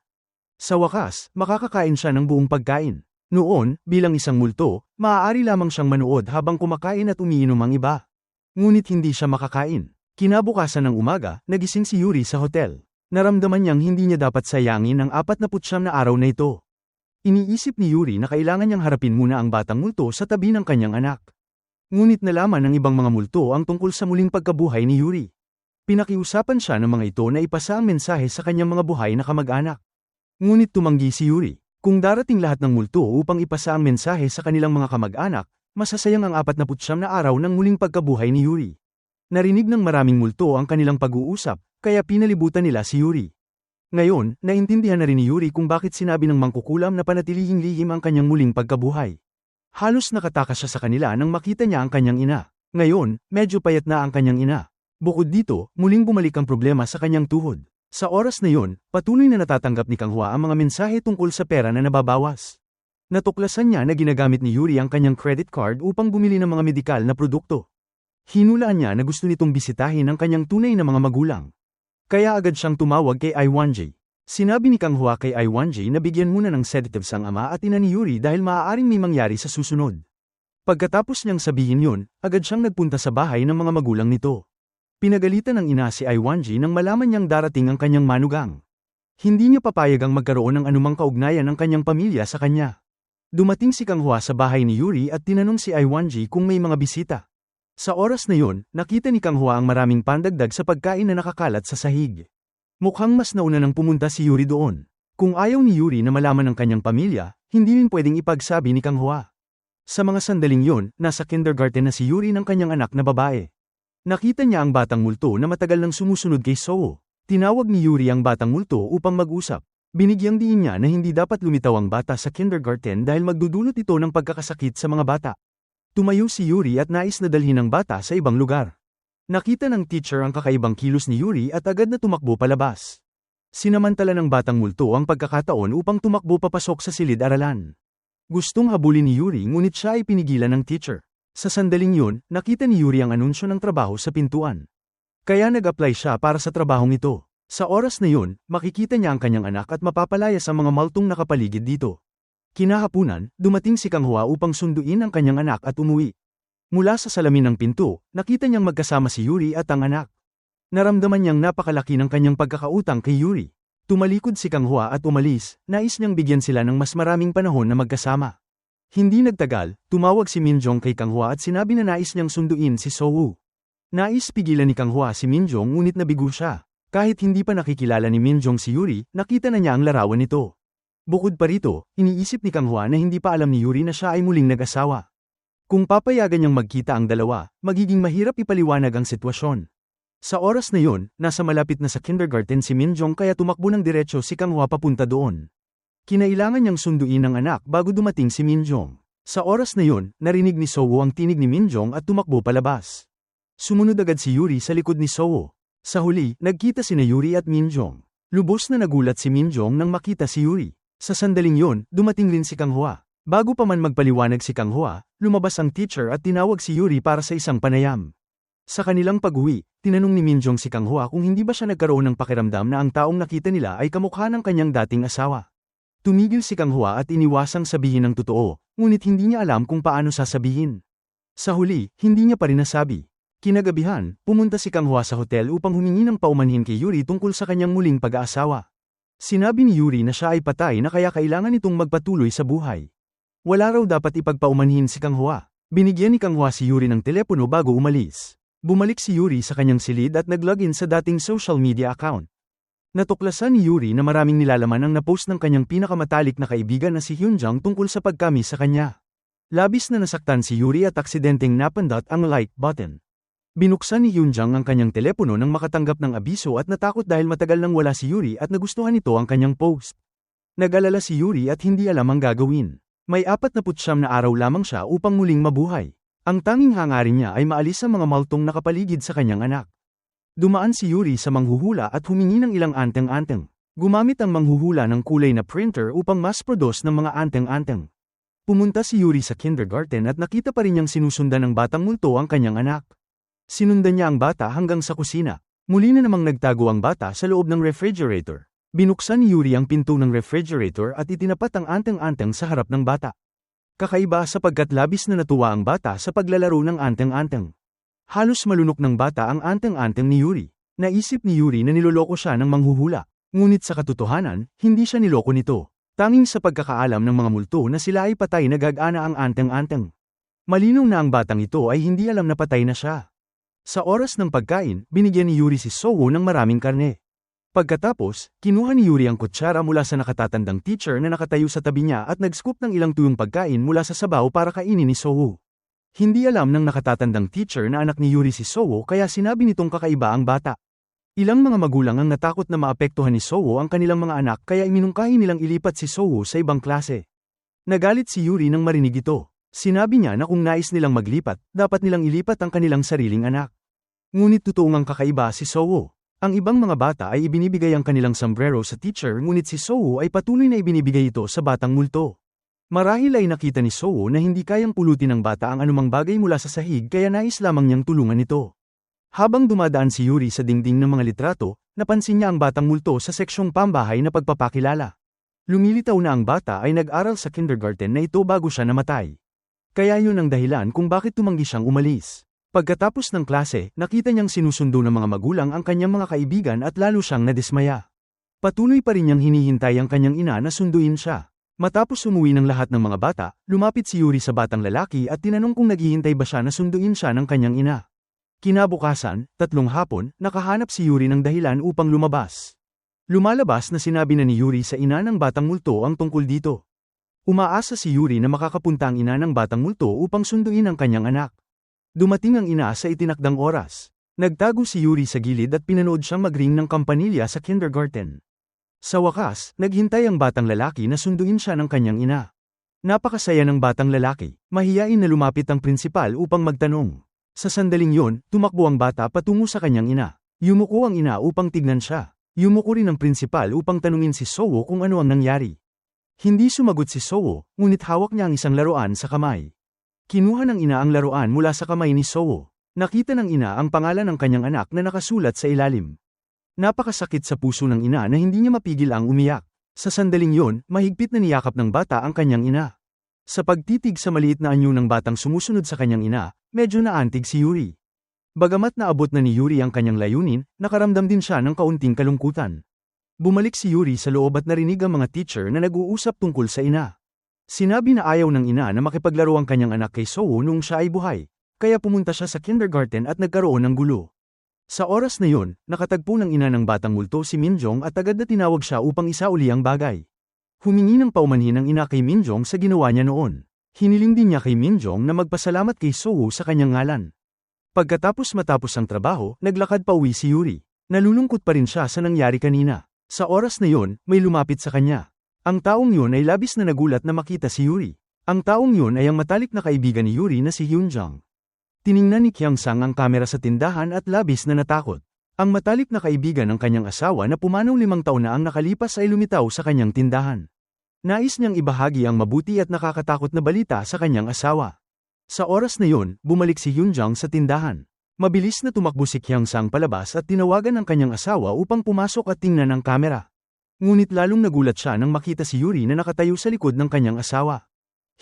Sa wakas, makakakain siya ng buong pagkain. Noon, bilang isang multo, maaari lamang siyang manood habang kumakain at umiinom ang iba. Ngunit hindi siya makakain. Kinabukasan ng umaga, nagising si Yuri sa hotel. Naramdaman niyang hindi niya dapat sayangin ang 49 na araw na ito. Iniisip ni Yuri na kailangan niyang harapin muna ang batang multo sa tabi ng kanyang anak. Ngunit nalaman ng ibang mga multo ang tungkol sa muling pagkabuhay ni Yuri. Pinakiusapan siya ng mga ito na ipasa ang mensahe sa kanyang mga buhay na kamag-anak. Ngunit tumanggi si Yuri. Kung darating lahat ng multo upang ipasa ang mensahe sa kanilang mga kamag-anak, Masasayang ang 49 na araw ng muling pagkabuhay ni Yuri. Narinig ng maraming multo ang kanilang pag-uusap, kaya pinalibutan nila si Yuri. Ngayon, naintindihan na rin ni Yuri kung bakit sinabi ng mangkukulam na panatilihing lihim ang kanyang muling pagkabuhay. Halos nakatakas siya sa kanila nang makita niya ang kanyang ina. Ngayon, medyo payat na ang kanyang ina. Bukod dito, muling bumalik ang problema sa kanyang tuhod. Sa oras na yun, patuloy na natatanggap ni Kang Hua ang mga mensahe tungkol sa pera na nababawas. Natuklasan niya na ginagamit ni Yuri ang kanyang credit card upang bumili ng mga medikal na produkto. Hinulaan niya na gusto nitong bisitahin ang kanyang tunay na mga magulang. Kaya agad siyang tumawag kay Iwanji. Sinabi ni Kang Hua kay Iwanji na bigyan muna ng sedatives ang ama at ina ni Yuri dahil maaaring may mangyari sa susunod. Pagkatapos niyang sabihin yun, agad siyang nagpunta sa bahay ng mga magulang nito. Pinagalitan ng ina si Iwanji nang malaman niyang darating ang kanyang manugang. Hindi niya papayag ang magkaroon ng anumang kaugnayan ng kanyang pamilya sa kanya. Dumating si Kang Hua sa bahay ni Yuri at tinanong si Iwanji kung may mga bisita. Sa oras na yun, nakita ni Kang Hua ang maraming pandagdag sa pagkain na nakakalat sa sahig. Mukhang mas nauna nang pumunta si Yuri doon. Kung ayaw ni Yuri na malaman ng kanyang pamilya, hindi rin pwedeng ipagsabi ni Kang Hua. Sa mga sandaling yun, nasa kindergarten na si Yuri ng kanyang anak na babae. Nakita niya ang batang multo na matagal nang sumusunod kay Soo. Tinawag ni Yuri ang batang multo upang mag-usap. Binigyang diin niya na hindi dapat lumitaw ang bata sa kindergarten dahil magdudulot ito ng pagkakasakit sa mga bata. Tumayo si Yuri at nais na dalhin ang bata sa ibang lugar. Nakita ng teacher ang kakaibang kilos ni Yuri at agad na tumakbo palabas. Sinamantala ng batang multo ang pagkakataon upang tumakbo papasok sa silid-aralan. Gustong habulin ni Yuri ngunit siya ay pinigilan ng teacher. Sa sandaling yun, nakita ni Yuri ang anunsyo ng trabaho sa pintuan. Kaya nag-apply siya para sa trabahong ito. Sa oras na yun, makikita niya ang kanyang anak at mapapalayas ang mga maltong nakapaligid dito. Kinahapunan, dumating si Kang Hua upang sunduin ang kanyang anak at umuwi. Mula sa salamin ng pinto, nakita niyang magkasama si Yuri at ang anak. Naramdaman niyang napakalaki ng kanyang pagkakautang kay Yuri. Tumalikod si Kang Hua at umalis, nais niyang bigyan sila ng mas maraming panahon na magkasama. Hindi nagtagal, tumawag si Minjong kay Kang Hua at sinabi na nais niyang sunduin si Soo. Nais pigilan ni Kang Hua si Minjong ngunit nabigo siya. Kahit hindi pa nakikilala ni Minjong si Yuri, nakita na niya ang larawan nito. Bukod pa rito, iniisip ni Kang Hua na hindi pa alam ni Yuri na siya ay muling nag-asawa. Kung papayagan niyang magkita ang dalawa, magiging mahirap ipaliwanag ang sitwasyon. Sa oras na yun, nasa malapit na sa kindergarten si Minjong kaya tumakbo ng diretsyo si Kang Hua papunta doon. Kinailangan niyang sunduin ang anak bago dumating si Minjong. Sa oras na yun, narinig ni Soo ang tinig ni Minjong at tumakbo palabas. Sumunod agad si Yuri sa likod ni Soo. Sa huli, nagkita sina Yuri at Minjong. Lubos na nagulat si Minjong nang makita si Yuri. Sa sandaling yon, dumating rin si Kang Hua. Bago pa man magpaliwanag si Kang Hua, lumabas ang teacher at tinawag si Yuri para sa isang panayam. Sa kanilang pag-uwi, tinanong ni Minjong si Kang Hua kung hindi ba siya nagkaroon ng pakiramdam na ang taong nakita nila ay kamukha ng kanyang dating asawa. Tumigil si Kang Hua at iniwasang sabihin ang totoo, ngunit hindi niya alam kung paano sasabihin. Sa huli, hindi niya pa rin nasabi. Kinagabihan, pumunta si Kang Hua sa hotel upang humingi ng paumanhin kay Yuri tungkol sa kanyang muling pag-aasawa. Sinabi ni Yuri na siya ay patay na kaya kailangan nitong magpatuloy sa buhay. Wala raw dapat ipagpaumanhin si Kang Hua. Binigyan ni Kang Hua si Yuri ng telepono bago umalis. Bumalik si Yuri sa kanyang silid at nag-login sa dating social media account. Natuklasan ni Yuri na maraming nilalaman ang napost ng kanyang pinakamatalik na kaibigan na si Hyunjang tungkol sa pagkamis sa kanya. Labis na nasaktan si Yuri at aksidenteng napindot ang like button. Binuksan ni Hyunjang ang kanyang telepono nang makatanggap ng abiso at natakot dahil matagal nang wala si Yuri at nagustuhan nito ang kanyang post. Nag-alala si Yuri at hindi alam ang gagawin. May 49 na araw lamang siya upang muling mabuhay. Ang tanging hangarin niya ay maalis ang mga maltong nakapaligid sa kanyang anak. Dumaan si Yuri sa manghuhula at humingi ng ilang anteng-anteng. Gumamit ang manghuhula ng kulay na printer upang mas-produce ng mga anteng-anteng. Pumunta si Yuri sa kindergarten at nakita pa rin niyang sinusundan ng batang multo ang kanyang anak. Sinundan niya ang bata hanggang sa kusina. Muli na namang nagtago ang bata sa loob ng refrigerator. Binuksan ni Yuri ang pinto ng refrigerator at itinapat ang anteng-anteng sa harap ng bata. Kakaiba sapagkat labis na natuwa ang bata sa paglalaro ng anteng-anteng. Halos malunok ng bata ang anteng-anteng ni Yuri. Naisip ni Yuri na niloloko siya ng manghuhula. Ngunit sa katotohanan, hindi siya niloko nito. Tanging sa pagkakaalam ng mga multo na sila ay patay na gag-ana ang anteng-anteng. Malinaw na ang batang ito ay hindi alam na patay na siya. Sa oras ng pagkain, binigyan ni Yuri si Soo ng maraming karne. Pagkatapos, kinuha ni Yuri ang kutsara mula sa nakatatandang teacher na nakatayo sa tabi niya at nag-scoop ng ilang tuyong pagkain mula sa sabaw para kainin ni Soo. Hindi alam ng nakatatandang teacher na anak ni Yuri si Sowo kaya sinabi nitong kakaiba ang bata. Ilang mga magulang ang natakot na maapektuhan ni Sowo ang kanilang mga anak kaya iminungkahi nilang ilipat si Sowo sa ibang klase. Nagalit si Yuri nang marinig ito. Sinabi niya na kung nais nilang maglipat, dapat nilang ilipat ang kanilang sariling anak. Ngunit totoong ang kakaiba si Sowo. Ang ibang mga bata ay ibinibigay ang kanilang sombrero sa teacher ngunit si Sowo ay patuloy na ibinibigay ito sa batang multo. Marahil ay nakita ni Sowo na hindi kayang pulutin ng bata ang anumang bagay mula sa sahig kaya nais lamang niyang tulungan ito. Habang dumadaan si Yuri sa dingding ng mga litrato, napansin niya ang batang multo sa seksyong pambahay na pagpapakilala. Lumilitaw na ang bata ay nag-aral sa kindergarten na ito bago siya namatay. Kaya yun ang dahilan kung bakit tumanggi siyang umalis. Pagkatapos ng klase, nakita niyang sinusundo ng mga magulang ang kanyang mga kaibigan at lalo siyang nadismaya. Patuloy pa rin niyang hinihintay ang kanyang ina na sunduin siya. Matapos umuwi ng lahat ng mga bata, lumapit si Yuri sa batang lalaki at tinanong kung naghihintay ba siya na sunduin siya ng kanyang ina. Kinabukasan, 3 hapon, nakahanap si Yuri ng dahilan upang lumabas. Lumalabas na sinabi na ni Yuri sa ina ng batang multo ang tungkol dito. Umaasa si Yuri na makakapunta ang ina ng batang multo upang sunduin ang kanyang anak. Dumating ang ina sa itinakdang oras. Nagtago si Yuri sa gilid at pinanood siyang magring ng kampanilya sa kindergarten. Sa wakas, naghintay ang batang lalaki na sunduin siya ng kanyang ina. Napakasaya ng batang lalaki, mahiyain na lumapit ang prinsipal upang magtanong. Sa sandaling yon, tumakbo ang bata patungo sa kanyang ina. Yumuko ang ina upang tignan siya. Yumuko rin ang prinsipal upang tanungin si Sowo kung ano ang nangyari. Hindi sumagot si Sowo, ngunit hawak niya ang isang laruan sa kamay. Kinuha ng ina ang laruan mula sa kamay ni Sowo. Nakita ng ina ang pangalan ng kanyang anak na nakasulat sa ilalim. Napakasakit sa puso ng ina na hindi niya mapigil ang umiyak. Sa sandaling yon, mahigpit na niyakap ng bata ang kanyang ina. Sa pagtitig sa maliit na anyo ng batang sumusunod sa kanyang ina, medyo naantig si Yuri. Bagamat naabot na ni Yuri ang kanyang layunin, nakaramdam din siya ng kaunting kalungkutan. Bumalik si Yuri sa loob at narinig ang mga teacher na nag-uusap tungkol sa ina. Sinabi na ayaw ng ina na makipaglaro ang kanyang anak kay Sowo noong siya ay buhay, kaya pumunta siya sa kindergarten at nagkaroon ng gulo. Sa oras na yon, nakatagpo ng ina ng batang multo si Minjong at agad na tinawag siya upang isauli ang bagay. Humingi ng paumanhin ang ina kay Minjong sa ginawa niya noon. Hiniling din niya kay Minjong na magpasalamat kay Sowo sa kanyang ngalan. Matapos ang trabaho, naglakad pa uwi si Yuri. Nalulungkot pa rin siya sa nangyari kanina. Sa oras na yon, may lumapit sa kanya. Ang taong yun ay labis na nagulat na makita si Yuri. Ang taong yun ay ang matalik na kaibigan ni Yuri na si Hyunjang. Tiningnan ni Kyangsang ang kamera sa tindahan at labis na natakot. Ang matalik na kaibigan ng kanyang asawa na pumanaw 5 taon na ang nakalipas ay lumitaw sa kanyang tindahan. Nais niyang ibahagi ang mabuti at nakakatakot na balita sa kanyang asawa. Sa oras na yon, bumalik si Hyunjang sa tindahan. Mabilis na tumakbo si Kyangsang palabas at tinawagan ang kanyang asawa upang pumasok at tingnan ang kamera. Ngunit lalong nagulat siya nang makita si Yuri na nakatayo sa likod ng kanyang asawa.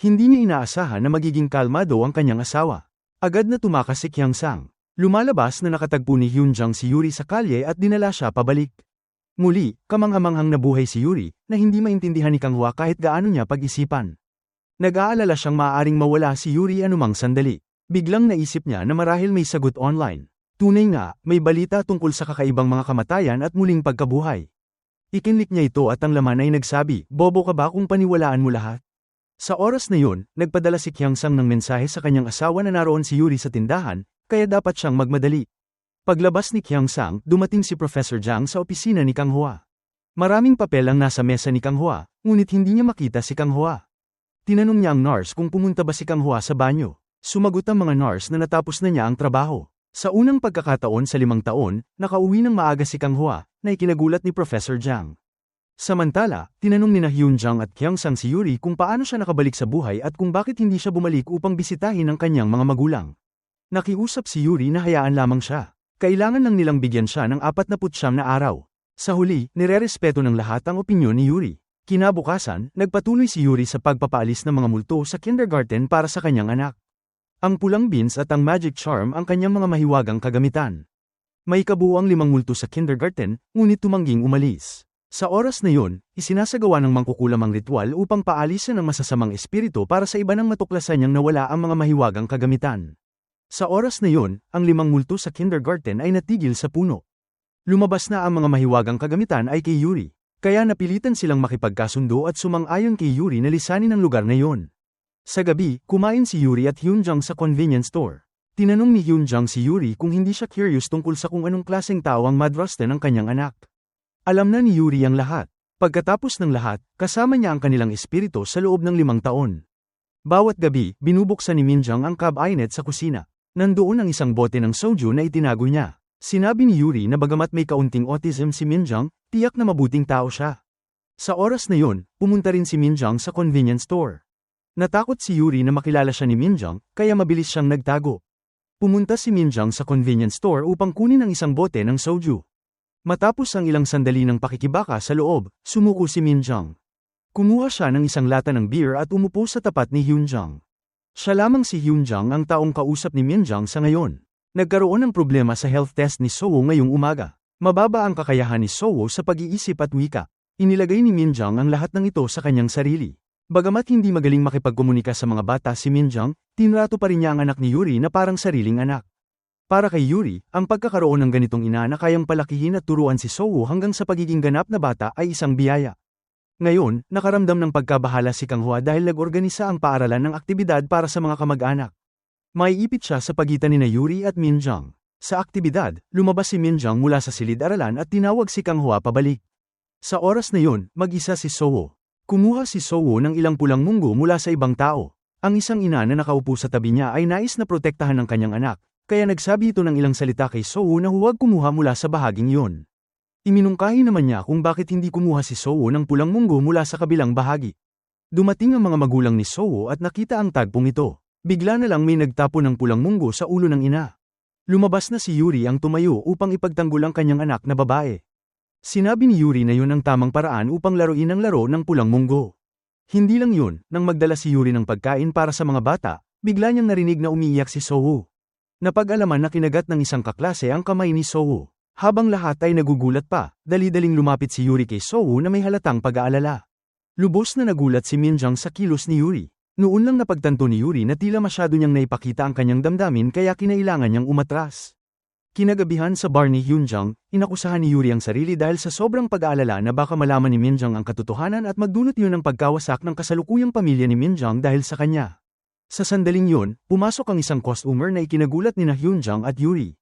Hindi niya inaasahan na magiging kalmado ang kanyang asawa. Agad na tumakas si Kyangsang. Lumalabas na nakatagpo ni Hyunjang si Yuri sa kalye at dinala siya pabalik. Muli, kamanghamanghang nabuhay si Yuri, na hindi maintindihan ni Kanghua kahit gaano niya pag-isipan. Nag-aalala siyang maaaring mawala si Yuri anumang sandali. Biglang naisip niya na marahil may sagot online. Tunay nga, may balita tungkol sa kakaibang mga kamatayan at muling pagkabuhay. Ikinlik niya ito at ang laman ay nagsabi, "Bobo ka ba kung paniwalaan mo lahat?" Sa oras na yun, nagpadala si Kyangsang ng mensahe sa kanyang asawa na naroon si Yuri sa tindahan, kaya dapat siyang magmadali. Paglabas ni Kyangsang, dumating si Professor Jang sa opisina ni Kanghua. Maraming papel ang nasa mesa ni Kanghua, ngunit hindi niya makita si Kanghua. Tinanong niya ang nurse kung pumunta ba si Kanghua sa banyo. Sumagot ang mga nurse na natapos na niya ang trabaho. Sa unang pagkakataon sa 5 taon, nakauwi ng maaga si Kanghua, na ikinagulat ni Professor Jang. Samantala, tinanong nina Hyunjang at Kyangsang si Yuri kung paano siya nakabalik sa buhay at kung bakit hindi siya bumalik upang bisitahin ang kanyang mga magulang. Nakiusap si Yuri na hayaan lamang siya. Kailangan lang nilang bigyan siya ng 49 na araw. Sa huli, nirerespeto ng lahat ang opinyon ni Yuri. Kinabukasan, nagpatuloy si Yuri sa pagpapaalis ng mga multo sa kindergarten para sa kanyang anak. Ang pulang beans at ang magic charm ang kanyang mga mahiwagang kagamitan. May kabuuang 5 multo sa kindergarten, ngunit tumangging umalis. Sa oras na yon, isinasagawa ng mangkukulam ang ritual upang paalisan ang masasamang espiritu para sa iba nang matuklasan niyang nawala ang mga mahiwagang kagamitan. Sa oras na yon, ang 5 multo sa kindergarten ay natigil sa puno. Lumabas na ang mga mahiwagang kagamitan ay kay Yuri, kaya napilitan silang makipagkasundo at sumang-ayon kay Yuri na lisanin ang lugar na yon. Sa gabi, kumain si Yuri at Hyunjung sa convenience store. Tinanong ni Hyunjung si Yuri kung hindi siya curious tungkol sa kung anong klaseng tao ang madraste ng kanyang anak. Alam na ni Yuri ang lahat. Pagkatapos ng lahat, kasama niya ang kanilang espiritu sa loob ng 5 taon. Bawat gabi, binubuksan ni Minjung ang cabinet sa kusina. Nandoon ang isang bote ng soju na itinago niya. Sinabi ni Yuri na bagamat may kaunting autism si Minjung, tiyak na mabuting tao siya. Sa oras na yun, pumunta rin si Minjung sa convenience store. Natakot si Yuri na makilala siya ni Minjung, kaya mabilis siyang nagtago. Pumunta si Minjung sa convenience store upang kunin ang isang bote ng soju. Matapos ang ilang sandali ng pakikibaka sa loob, sumuko si Minjung. Kumuha siya ng isang lata ng beer at umupo sa tapat ni Hyunjung. Siya lamang si Hyunjung ang taong kausap ni Minjung sa ngayon. Nagkaroon ng problema sa health test ni Sowo ngayong umaga. Mababa ang kakayahan ni Sowo sa pag-iisip at wika. Inilagay ni Minjung ang lahat ng ito sa kanyang sarili. Bagamat hindi magaling makipagkomunika sa mga bata si Minjung, tinrato pa rin niya ang anak ni Yuri na parang sariling anak. Para kay Yuri, ang pagkakaroon ng ganitong ina na kayang palakihin at turuan si Sowo hanggang sa pagiging ganap na bata ay isang biyaya. Ngayon, nakaramdam ng pagkabahala si Kang Hwa dahil nag-organisa ang paaralan ng aktibidad para sa mga kamag-anak. Maiipit siya sa pagitan ni Yuri at Minjung. Sa aktibidad, lumabas si Minjung mula sa silid-aralan at tinawag si Kang Hwa pabalik. Sa oras na yun, mag-isa si Sowo. Kumuha si Sowo ng ilang pulang munggo mula sa ibang tao. Ang isang ina na nakaupo sa tabi niya ay nais na protektahan ng kanyang anak, kaya nagsabi ito ng ilang salita kay Sowo na huwag kumuha mula sa bahaging yun. Iminungkahi naman niya kung bakit hindi kumuha si Sowo ng pulang munggo mula sa kabilang bahagi. Dumating ang mga magulang ni Sowo at nakita ang tagpong ito. Bigla na lang may nagtapo ng pulang munggo sa ulo ng ina. Lumabas na si Yuri ang tumayo upang ipagtanggol ang kanyang anak na babae. Sinabi ni Yuri na yun ang tamang paraan upang laruin ang laro ng pulang munggo. Hindi lang yun, nang magdala si Yuri ng pagkain para sa mga bata, bigla niyang narinig na umiiyak si Sowo. Napag-alaman na kinagat ng isang kaklase ang kamay ni Sowo. Habang lahat ay nagugulat pa, dali-daling lumapit si Yuri kay Sowo na may halatang pag-aalala. Lubos na nagulat si Minjung sa kilos ni Yuri. Noon lang napagtanto ni Yuri na tila masyado niyang naipakita ang kanyang damdamin kaya kinailangan niyang umatras. Kinagabihan sa bar ni Hyunjung, inakusahan ni Yuri ang sarili dahil sa sobrang pag-aalala na baka malaman ni Minjung ang katotohanan at magdulot yun ng pagkawasak ng kasalukuyang pamilya ni Minjung dahil sa kanya. Sa sandaling yun, pumasok ang isang customer na ikinagulat ni Hyunjung at Yuri.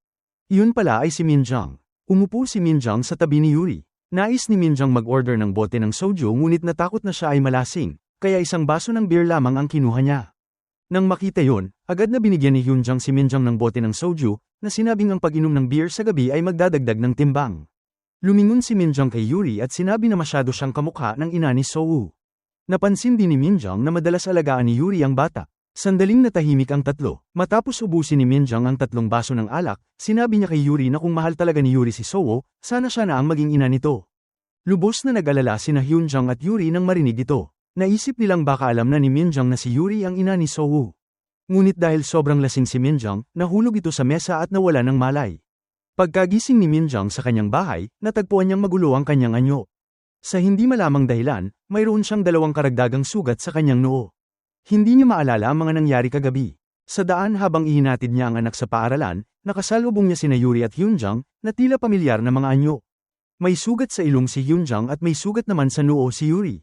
Iyon pala ay si Minjung. Umupo si Minjung sa tabi ni Yuri. Nais ni Minjung mag-order ng bote ng soju ngunit natakot na siya ay malasing, kaya isang baso ng beer lamang ang kinuha niya. Nang makita yon, agad na binigyan ni Hyunjung si Minjung ng bote ng soju, na sinabing ang pag-inom ng beer sa gabi ay magdadagdag ng timbang. Lumingon si Minjung kay Yuri at sinabi na masyado siyang kamukha ng ina ni Sowo. Napansin din ni Minjung na madalas alagaan ni Yuri ang bata. Sandaling natahimik ang tatlo. Matapos ubusin ni Minjung ang 3 baso ng alak, sinabi niya kay Yuri na kung mahal talaga ni Yuri si Sowo, sana siya na ang maging ina nito. Lubos na nag-alala sina Hyunjung at Yuri nang marinig ito. Naisip nilang baka alam na ni Minjung na si Yuri ang ina ni Sowo. Ngunit dahil sobrang lasing si Minjung, nahulog ito sa mesa at nawala ng malay. Pagkagising ni Minjung sa kanyang bahay, natagpuan niyang magulo ang kanyang anyo. Sa hindi malamang dahilan, mayroon siyang 2 karagdagang sugat sa kanyang noo. Hindi niya maalala ang mga nangyari kagabi. Sa daan habang ihinatid niya ang anak sa paaralan, nakasalubong niya sina Yuri at Hyunjung, na tila pamilyar na mga anyo. May sugat sa ilong si Hyunjung at may sugat naman sa noo si Yuri.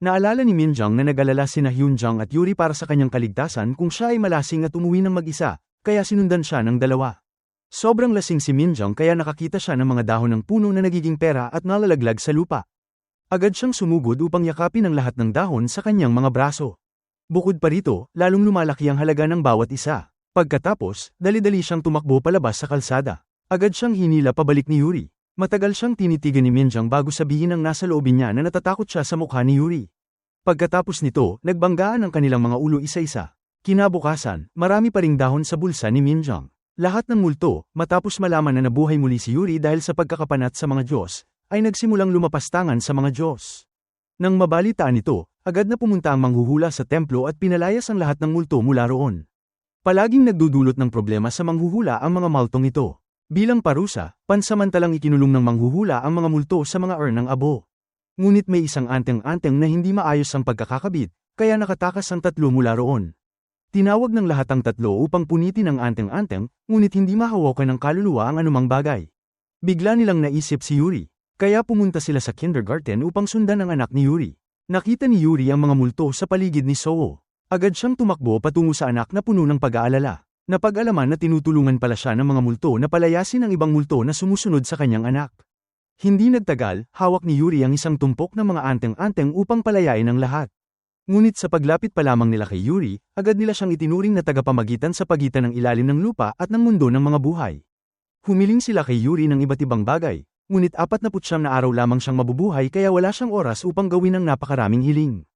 Naalala ni Minjung na nag-alala sina Hyunjung at Yuri para sa kanyang kaligtasan kung siya ay malasing at umuwi ng mag-isa, kaya sinundan siya ng 2. Sobrang lasing si Minjung kaya nakakita siya ng mga dahon ng puno na nagiging pera at nalalaglag sa lupa. Agad siyang sumugod upang yakapin ang lahat ng dahon sa kanyang mga braso. Bukod pa rito, lalong lumalaki ang halaga ng bawat isa. Pagkatapos, dali-dali siyang tumakbo palabas sa kalsada. Agad siyang hinila pabalik ni Yuri. Matagal siyang tinitigan ni Minjung bago sabihin ang nasa loobin niya na natatakot siya sa mukha ni Yuri. Pagkatapos nito, nagbanggaan ang kanilang mga ulo isa-isa. Kinabukasan, marami pa ring dahon sa bulsa ni Minjung. Lahat ng multo, matapos malaman na nabuhay muli si Yuri dahil sa pagkakapanat sa mga Diyos, ay nagsimulang lumapastangan sa mga Diyos. Nang mabalitaan ito, agad na pumunta ang manghuhula sa templo at pinalayas ang lahat ng multo mula roon. Palaging nagdudulot ng problema sa manghuhula ang mga multong ito. Bilang parusa, pansamantalang ikinulong ng manghuhula ang mga multo sa mga urn ng abo. Ngunit may isang anteng-anteng na hindi maayos ang pagkakakabit, kaya nakatakas ang 3 mula roon. Tinawag ng lahat ang 3 upang punitin ang anteng-anteng, ngunit hindi mahawakan ng kaluluwa ang anumang bagay. Bigla nilang naisip si Yuri, kaya pumunta sila sa kindergarten upang sundan ang anak ni Yuri. Nakita ni Yuri ang mga multo sa paligid ni Sowo. Agad siyang tumakbo patungo sa anak na puno ng pag-aalala. Napag-alaman na tinutulungan pala siya ng mga multo na palayasin ang ibang multo na sumusunod sa kanyang anak. Hindi nagtagal, hawak ni Yuri ang isang tumpok ng mga anteng-anteng upang palayain ang lahat. Ngunit sa paglapit pa lamang nila kay Yuri, agad nila siyang itinuring na tagapamagitan sa pagitan ng ilalim ng lupa at ng mundo ng mga buhay. Humiling sila kay Yuri ng iba't ibang bagay, ngunit 49 na araw lamang siyang mabubuhay kaya wala siyang oras upang gawin ang napakaraming hiling.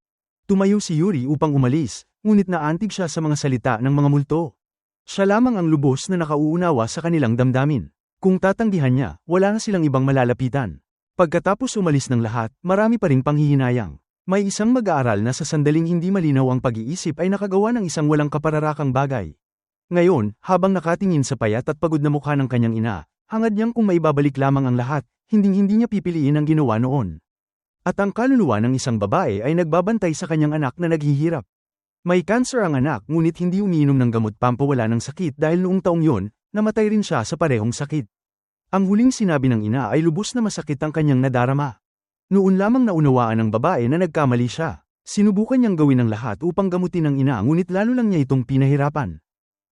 Tumayo si Yuri upang umalis, ngunit naantig siya sa mga salita ng mga multo. Siya lamang ang lubos na nakauunawa sa kanilang damdamin. Kung tatanggihan niya, wala na silang ibang malalapitan. Pagkatapos umalis ng lahat, marami pa ring panghihinayang. May isang mag-aaral na sa sandaling hindi malinaw ang pag-iisip ay nakagawa ng isang walang kapararakang bagay. Ngayon, habang nakatingin sa payat at pagod na mukha ng kanyang ina, hangad niyang kung maibabalik lamang ang lahat, hinding-hindi niya pipiliin ang ginawa noon. At ang kaluluwa ng isang babae ay nagbabantay sa kanyang anak na naghihirap. May cancer ang anak ngunit hindi umiinom ng gamot pampawala ng sakit dahil noong taong yon, namatay rin siya sa parehong sakit. Ang huling sinabi ng ina ay lubos na masakit ang kanyang nadarama. Noon lamang naunawaan ng babae na nagkamali siya. Sinubukan niyang gawin ang lahat upang gamutin ang ina ngunit lalo lang niya itong pinahirapan.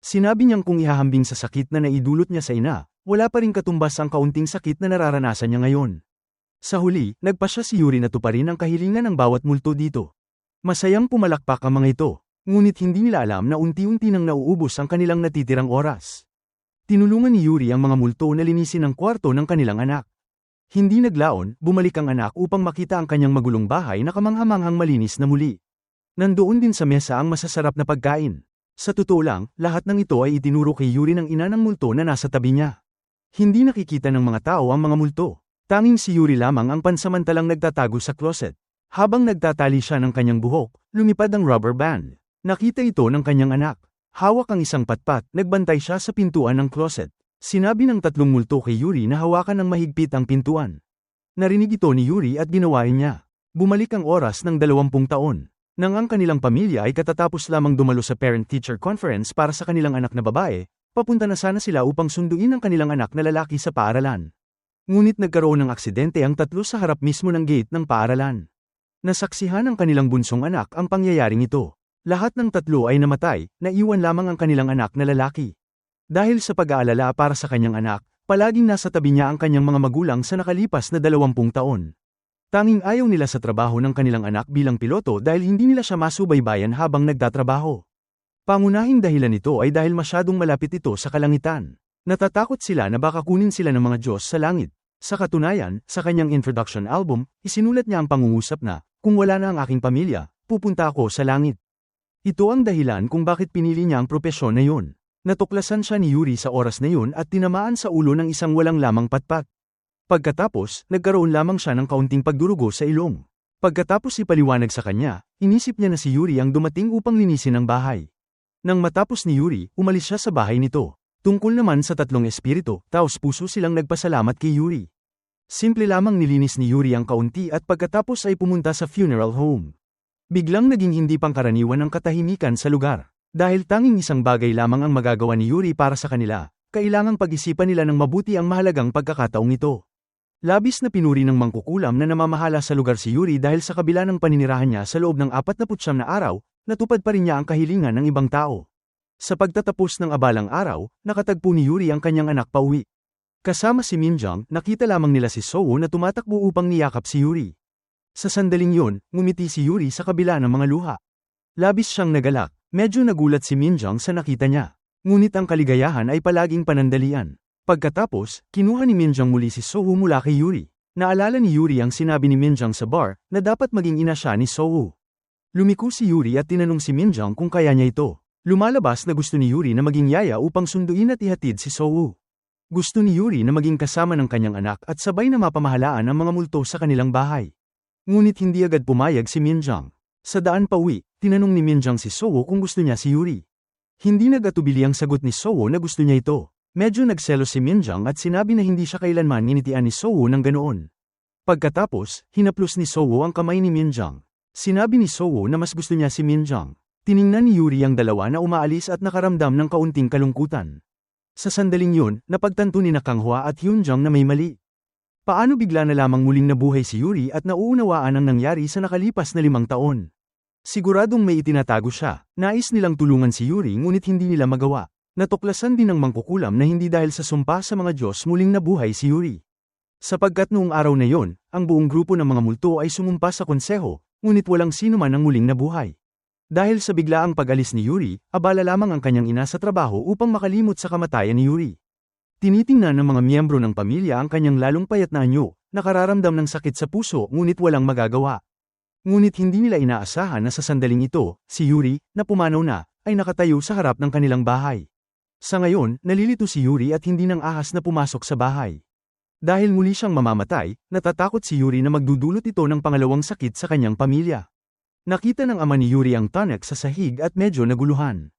Sinabi niyang kung ihahambing sa sakit na naidulot niya sa ina, wala pa ring katumbas ang kaunting sakit na nararanasan niya ngayon. Sa huli, nagpasya si Yuri na tuparin ang kahilingan ng bawat multo dito. Masayang pumalakpak ang mga ito, ngunit hindi nila alam na unti-unti nang nauubos ang kanilang natitirang oras. Tinulungan ni Yuri ang mga multo na linisin ang kwarto ng kanilang anak. Hindi naglaon, bumalik ang anak upang makita ang kanyang magulong bahay na kamanghamanghang malinis na muli. Nandoon din sa mesa ang masasarap na pagkain. Sa totoo lang, lahat ng ito ay itinuro kay Yuri ng ina ng multo na nasa tabi niya. Hindi nakikita ng mga tao ang mga multo. Tanging si Yuri lamang ang pansamantalang nagtatago sa closet. Habang nagtatali siya ng kanyang buhok, lumipad ang rubber band. Nakita ito ng kanyang anak. Hawak ang isang patpat, nagbantay siya sa pintuan ng closet. Sinabi ng tatlong multo kay Yuri na hawakan ng mahigpit ang pintuan. Narinig ito ni Yuri at ginawain niya. Bumalik ang oras ng 20 taon. Nang ang kanilang pamilya ay katatapos lamang dumalo sa parent-teacher conference para sa kanilang anak na babae, papunta na sana sila upang sunduin ang kanilang anak na lalaki sa paaralan. Ngunit nagkaroon ng aksidente ang tatlo sa harap mismo ng gate ng paaralan. Nasaksihan ng kanilang bunsong anak ang pangyayaring ito. Lahat ng tatlo ay namatay, naiwan lamang ang kanilang anak na lalaki. Dahil sa pag-aalala para sa kanyang anak, palaging nasa tabi niya ang kanyang mga magulang sa nakalipas na 20 taon. Tanging ayaw nila sa trabaho ng kanilang anak bilang piloto dahil hindi nila siya masubaybayan habang nagtatrabaho. Pangunahing dahilan nito ay dahil masyadong malapit ito sa kalangitan. Natatakot sila na baka kunin sila ng mga Diyos sa langit. Sa katunayan, sa kanyang introduction album, isinulat niya ang pangungusap na, kung wala na ang aking pamilya, pupunta ako sa langit. Ito ang dahilan kung bakit pinili niya ang propesyon na yun. Natuklasan siya ni Yuri sa oras na yun at tinamaan sa ulo ng isang walang lamang patpat. Pagkatapos, nagkaroon lamang siya ng kaunting pagdurugo sa ilong. Pagkatapos ipaliwanag sa kanya, inisip niya na si Yuri ang dumating upang linisin ang bahay. Nang matapos ni Yuri, umalis siya sa bahay nito. Tungkol naman sa tatlong espiritu, taos puso silang nagpasalamat kay Yuri. Simple lamang nilinis ni Yuri ang kaunti at pagkatapos ay pumunta sa funeral home. Biglang naging hindi pangkaraniwan ang katahimikan sa lugar. Dahil tanging isang bagay lamang ang magagawa ni Yuri para sa kanila, kailangang pag-isipan nila ng mabuti ang mahalagang pagkakataong ito. Labis na pinuri ng mangkukulam na namamahala sa lugar si Yuri dahil sa kabila ng paninirahan niya sa loob ng 49 na araw, natupad pa rin niya ang kahilingan ng ibang tao. Sa pagtatapos ng abalang araw, nakatagpo ni Yuri ang kanyang anak pauwi. Kasama si Minjung, nakita lamang nila si Soo na tumatakbo upang niyakap si Yuri. Sa sandaling yun, ngumiti si Yuri sa kabila ng mga luha. Labis siyang nagalak. Medyo nagulat si Minjung sa nakita niya. Ngunit ang kaligayahan ay palaging panandalian. Pagkatapos, kinuha ni Minjung muli si Soo mula kay Yuri. Naalala ni Yuri ang sinabi ni Minjung sa bar na dapat maging ina siya ni Soo. Lumiko si Yuri at tinanong si Minjung kung kaya niya ito. Lumalabas na gusto ni Yuri na maging yaya upang sunduin at ihatid si Soo. Gusto ni Yuri na maging kasama ng kanyang anak at sabay na mapamahalaan ang mga multo sa kanilang bahay. Ngunit hindi agad pumayag si Minjung. Sa daan pauwi, tinanong ni Minjung si Soo kung gusto niya si Yuri. Hindi nagatubili ang sagot ni Soo na gusto niya ito. Medyo nagselos si Minjung at sinabi na hindi siya kailanman nginitian ni Soo ng ganoon. Pagkatapos, hinaplos ni Soo ang kamay ni Minjung. Sinabi ni Soo na mas gusto niya si Minjung. Tiningnan ni Yuri ang dalawa na umaalis at nakaramdam ng kaunting kalungkutan. Sa sandaling yun, napagtanto ni Kang-hwa at Hyunjung na may mali. Paano bigla na lamang muling nabuhay si Yuri at nauunawaan ang nangyari sa nakalipas na 5 taon? Siguradong may itinatago siya. Nais nilang tulungan si Yuri ngunit hindi nila magawa. Natuklasan din ng mangkukulam na hindi dahil sa sumpa sa mga Diyos muling nabuhay si Yuri. Sapagkat noong araw na yon, ang buong grupo ng mga multo ay sumumpa sa konseho, ngunit walang sino man ang muling nabuhay. Dahil sa biglaang pag-alis ni Yuri, abala lamang ang kanyang ina sa trabaho upang makalimot sa kamatayan ni Yuri. Tinitingnan ng mga miyembro ng pamilya ang kanyang lalong payat na anyo, nakararamdam ng sakit sa puso ngunit walang magagawa. Ngunit hindi nila inaasahan na sa sandaling ito, si Yuri, na pumanaw na, ay nakatayo sa harap ng kanilang bahay. Sa ngayon, nalilito si Yuri at hindi nang ahas na pumasok sa bahay. Dahil muli siyang mamamatay, natatakot si Yuri na magdudulot ito ng pangalawang sakit sa kanyang pamilya. Nakita ng ama ni Yuri ang tonic sa sahig at medyo naguluhan.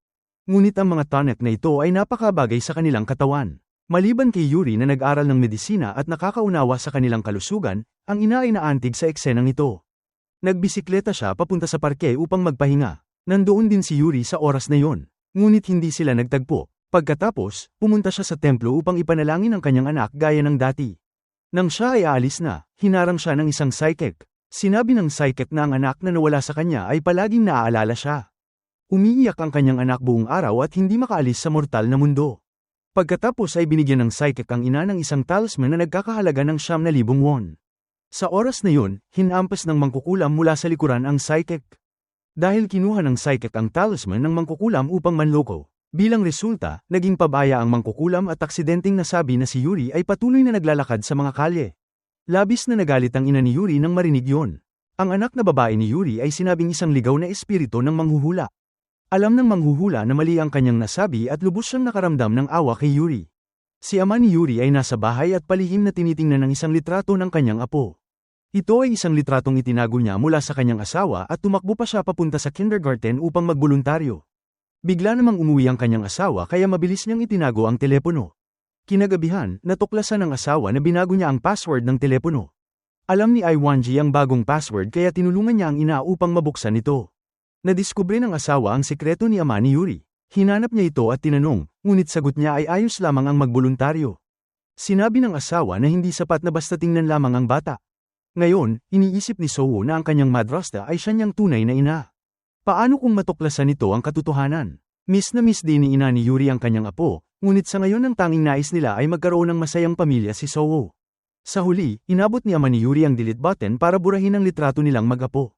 Ngunit ang mga tonic na ito ay napakabagay sa kanilang katawan. Maliban kay Yuri na nag-aral ng medisina at nakakaunawa sa kanilang kalusugan, ang ina ay naantig sa eksenang ito. Nagbisikleta siya papunta sa parke upang magpahinga. Nandoon din si Yuri sa oras na yon. Ngunit hindi sila nagtagpo. Pagkatapos, pumunta siya sa templo upang ipanalangin ang kanyang anak gaya ng dati. Nang siya ay aalis na, hinarang siya ng isang psychic. Sinabi ng psychic na ang anak na nawala sa kanya ay palaging naaalala siya. Umiiyak ang kanyang anak buong araw at hindi makaalis sa mortal na mundo. Pagkatapos ay binigyan ng psychic ang ina ng isang talisman na nagkakahalaga ng 9,000 won. Sa oras na yun, hinampas ng mangkukulam mula sa likuran ang psychic. Dahil kinuha ng psychic ang talisman ng mangkukulam upang manloko. Bilang resulta, naging pabaya ang mangkukulam at aksidenteng nasabi na si Yuri ay patuloy na naglalakad sa mga kalye. Labis na nagalit ang ina ni Yuri nang marinig yon. Ang anak na babae ni Yuri ay sinabing isang ligaw na espiritu ng manghuhula. Alam ng manghuhula na mali ang kanyang nasabi at lubos siyang nakaramdam ng awa kay Yuri. Si ama ni Yuri ay nasa bahay at palihim na tinitingnan ng isang litrato ng kanyang apo. Ito ay isang litratong itinago niya mula sa kanyang asawa at tumakbo pa siya papunta sa kindergarten upang magboluntaryo. Bigla namang umuwi ang kanyang asawa kaya mabilis niyang itinago ang telepono. Kinagabihan, natuklasan ng asawa na binago niya ang password ng telepono. Alam ni Iwanji ang bagong password kaya tinulungan niya ang ina upang mabuksan ito. Nadiskubre ng asawa ang sekreto ni ama ni Yuri. Hinanap niya ito at tinanong, ngunit sagot niya ay ayos lamang ang magboluntaryo. Sinabi ng asawa na hindi sapat na basta tingnan lamang ang bata. Ngayon, iniisip ni Soho na ang kanyang madrasta ay siya niyang tunay na ina. Paano kung matuklasan nito ang katotohanan? Miss na miss din ni ina ni Yuri ang kanyang apo, ngunit sa ngayon ang tanging nais nila ay magkaroon ng masayang pamilya si Soho. Sa huli, inabot ni ama ni Yuri ang delete button para burahin ang litrato nilang mag-apo.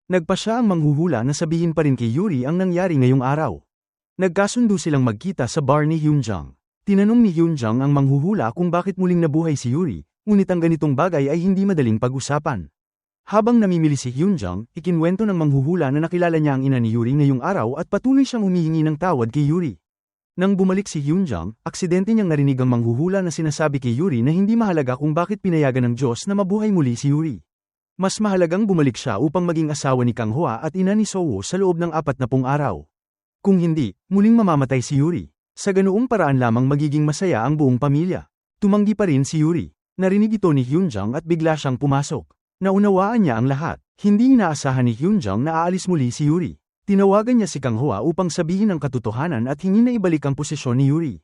Nagpa siya ang manghuhula na sabihin pa rin kay Yuri ang nangyari ngayong araw. Nagkasundo silang magkita sa bar ni Hyunjang. Tinanong ni Hyunjang ang manghuhula kung bakit muling nabuhay si Yuri, ngunit ang ganitong bagay ay hindi madaling pag-usapan. Habang namimili si Hyunjang, ikinwento ng manghuhula na nakilala niya ang ina ni Yuri ngayong araw at patuloy siyang humihingi ng tawad kay Yuri. Nang bumalik si Hyunjang, aksidente niyang narinig ang manghuhula na sinasabi kay Yuri na hindi mahalaga kung bakit pinayagan ng Diyos na mabuhay muli si Yuri. Mas mahalagang bumalik siya upang maging asawa ni Kang Hwa at ina ni Soho sa loob ng 40 araw. Kung hindi, muling mamamatay si Yuri. Sa ganoong paraan lamang magiging masaya ang buong pamilya. Tumanggi pa rin si Yuri. Narinig ito ni Hyunjang at bigla siyang pumasok. Naunawaan niya ang lahat. Hindi inaasahan ni Hyunjang na aalis muli si Yuri. Tinawagan niya si Kang Hwa upang sabihin ang katotohanan at hingin na ibalik ang posisyon ni Yuri.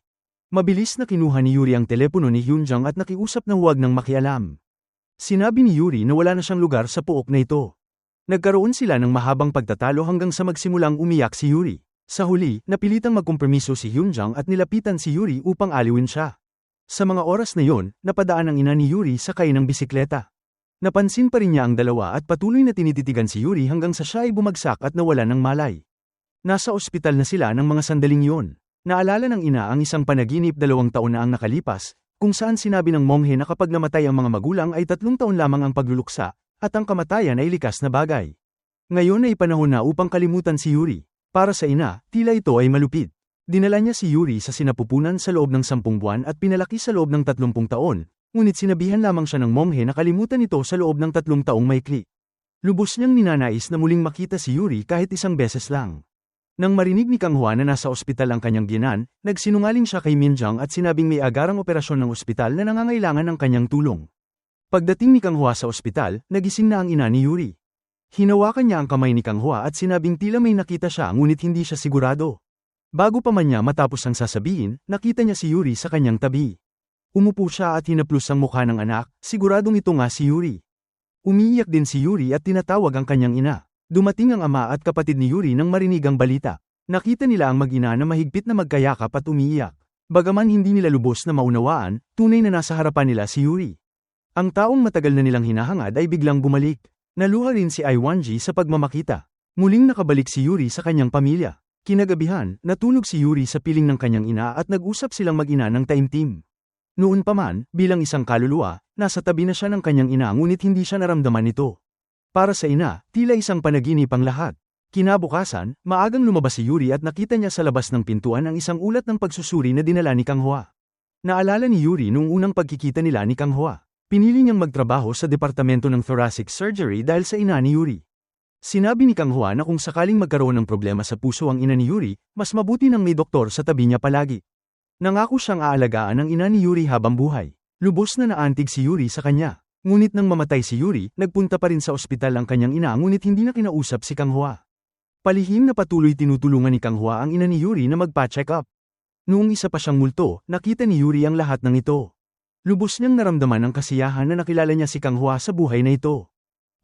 Mabilis na kinuha ni Yuri ang telepono ni Hyunjang at nakiusap na huwag nang makialam. Sinabi ni Yuri na wala na siyang lugar sa puok na ito. Nagkaroon sila ng mahabang pagtatalo hanggang sa magsimulang umiyak si Yuri. Sa huli, napilitang magkompromiso si Hyunjang at nilapitan si Yuri upang aliwin siya. Sa mga oras na yon, napadaan ang ina ni Yuri sakay ng bisikleta. Napansin pa rin niya ang dalawa at patuloy na tinititigan si Yuri hanggang sa siya ay bumagsak at nawala ng malay. Nasa ospital na sila ng mga sandaling yon. Naalala ng ina ang isang panaginip 2 taon na ang nakalipas, kung saan sinabi ng monghe na kapag namatay ang mga magulang ay 3 taon lamang ang pagluluksa, at ang kamatayan ay likas na bagay. Ngayon ay panahon na upang kalimutan si Yuri. Para sa ina, tila ito ay malupit. Dinala niya si Yuri sa sinapupunan sa loob ng 10 buwan at pinalaki sa loob ng 30 taon. Ngunit sinabihan lamang siya ng monghe na kalimutan ito sa loob ng 3 taong maikli. Lubos niyang ninanais na muling makita si Yuri kahit isang beses lang. Nang marinig ni Kang Hwa na nasa ospital ang kanyang biyenan, nagsinungaling siya kay Minjang at sinabing may agarang operasyon ng ospital na nangangailangan ng kanyang tulong. Pagdating ni Kang Hwa sa ospital, nagising na ang ina ni Yuri. Hinawakan niya ang kamay ni Kang Hwa at sinabing tila may nakita siya ngunit hindi siya sigurado. Bago pa man niya matapos ang sasabihin, nakita niya si Yuri sa kanyang tabi. Umupo siya at hinaplos ang mukha ng anak, siguradong ito nga si Yuri. Umiiyak din si Yuri at tinatawag ang kanyang ina. Dumating ang ama at kapatid ni Yuri nang marinig ang balita. Nakita nila ang mag-ina na mahigpit na magkayakap at umiiyak. Bagaman hindi nila lubos na maunawaan, tunay na nasa harapan nila si Yuri. Ang taong matagal na nilang hinahangad ay biglang bumalik. Naluha rin si Iwanji sa pagmamakita. Muling nakabalik si Yuri sa kanyang pamilya. Kinagabihan, natulog si Yuri sa piling ng kanyang ina at nag-usap silang mag-ina ng taimtim. Noon pa man, bilang isang kaluluwa, nasa tabi na siya ng kanyang ina ngunit hindi siya naramdaman ito. Para sa ina, tila isang panaginip ang lahat. Kinabukasan, maagang lumabas si Yuri at nakita niya sa labas ng pintuan ang isang ulat ng pagsusuri na dinala ni Kang Hwa. Naalala ni Yuri nung unang pagkikita nila ni Kang Hwa. Pinili niyang magtrabaho sa departamento ng thoracic surgery dahil sa ina ni Yuri. Sinabi ni Kang Hwa na kung sakaling magkaroon ng problema sa puso ang ina ni Yuri, mas mabuti nang may doktor sa tabi niya palagi. Nangako siyang aalagaan ang ina ni Yuri habang buhay. Lubos na naantig si Yuri sa kanya. Ngunit nang mamatay si Yuri, nagpunta pa rin sa ospital ang kanyang ina ngunit hindi na kinausap si Kang Hwa. Palihim na patuloy tinutulungan ni Kang Hwa ang ina ni Yuri na magpa-check up. Noong isa pa siyang multo, nakita ni Yuri ang lahat ng ito. Lubos niyang naramdaman ang kasiyahan na nakilala niya si Kang Hwa sa buhay na ito.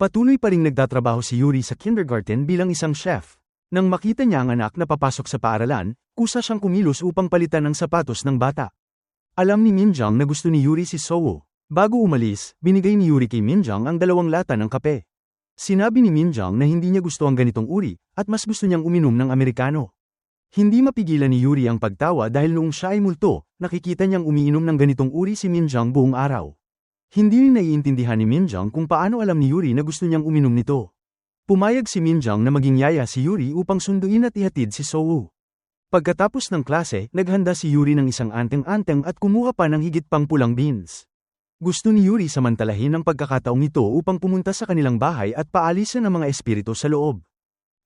Patuloy pa ring nagtatrabaho si Yuri sa kindergarten bilang isang chef. Nang makita niya ang anak na papasok sa paaralan, kusa siyang kumilos upang palitan ang sapatos ng bata. Alam ni Minjang na gusto ni Yuri si Sowo. Bago umalis, binigay ni Yuri kay Minjang ang 2 lata ng kape. Sinabi ni Minjang na hindi niya gusto ang ganitong uri, at mas gusto niyang uminom ng Amerikano. Hindi mapigilan ni Yuri ang pagtawa dahil noong siya ay multo, nakikita niyang umiinom ng ganitong uri si Minjang buong araw. Hindi rin naiintindihan ni Minjang kung paano alam ni Yuri na gusto niyang uminom nito. Pumayag si Minjang na maging yaya si Yuri upang sunduin at ihatid si Sowo. Pagkatapos ng klase, naghanda si Yuri ng isang anteng-anteng at kumuha pa ng higit pang pulang beans. Gusto ni Yuri samantalahin ang pagkakataong ito upang pumunta sa kanilang bahay at paalisin ang mga espiritu sa loob.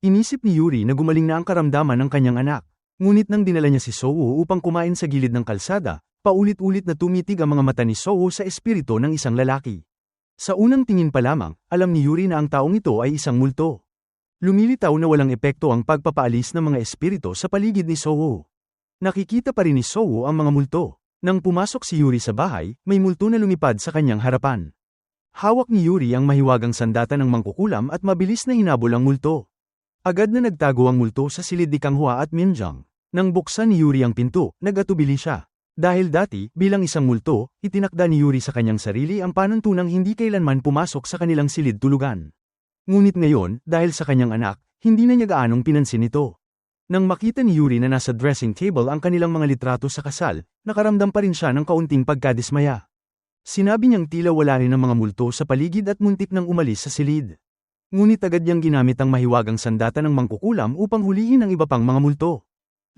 Inisip ni Yuri na gumaling na ang karamdaman ng kanyang anak. Ngunit nang dinala niya si Sowo upang kumain sa gilid ng kalsada, paulit-ulit na tumitig ang mga mata ni Sowo sa espiritu ng isang lalaki. Sa unang tingin pa lamang, alam ni Yuri na ang taong ito ay isang multo. Lumilitaw na walang epekto ang pagpapaalis ng mga espiritu sa paligid ni Sowo. Nakikita pa rin ni Sowo ang mga multo. Nang pumasok si Yuri sa bahay, may multo na lumipad sa kanyang harapan. Hawak ni Yuri ang mahiwagang sandata ng mangkukulam at mabilis na hinabol ang multo. Agad na nagtago ang multo sa silid ni Kang Hwa at Minjang. Nang buksan ni Yuri ang pinto, nagatubili siya. Dahil dati, bilang isang multo, itinakda ni Yuri sa kanyang sarili ang panuntunang hindi kailanman pumasok sa kanilang silid tulugan. Ngunit ngayon, dahil sa kanyang anak, hindi na niya gaanong pinansin ito. Nang makita ni Yuri na nasa dressing table ang kanilang mga litrato sa kasal, nakaramdam pa rin siya ng kaunting pagkadismaya. Sinabi niyang tila wala rin ang mga multo sa paligid at muntik nang umalis sa silid. Ngunit agad niyang ginamit ang mahiwagang sandata ng mangkukulam upang hulihin ang iba pang mga multo.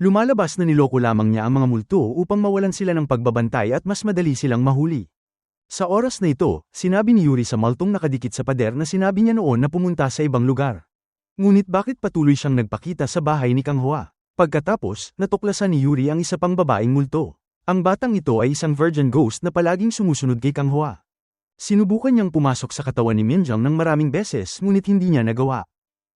Lumalabas na niloko lamang niya ang mga multo upang mawalan sila ng pagbabantay at mas madali silang mahuli. Sa oras na ito, sinabi ni Yuri sa multong nakadikit sa pader na sinabi niya noon na pumunta sa ibang lugar. Ngunit bakit patuloy siyang nagpakita sa bahay ni Kang Hwa? Pagkatapos, natuklasan ni Yuri ang isa pang babaeng multo. Ang batang ito ay isang virgin ghost na palaging sumusunod kay Kang Hwa. Sinubukan niyang pumasok sa katawan ni Minjang ng maraming beses ngunit hindi niya nagawa.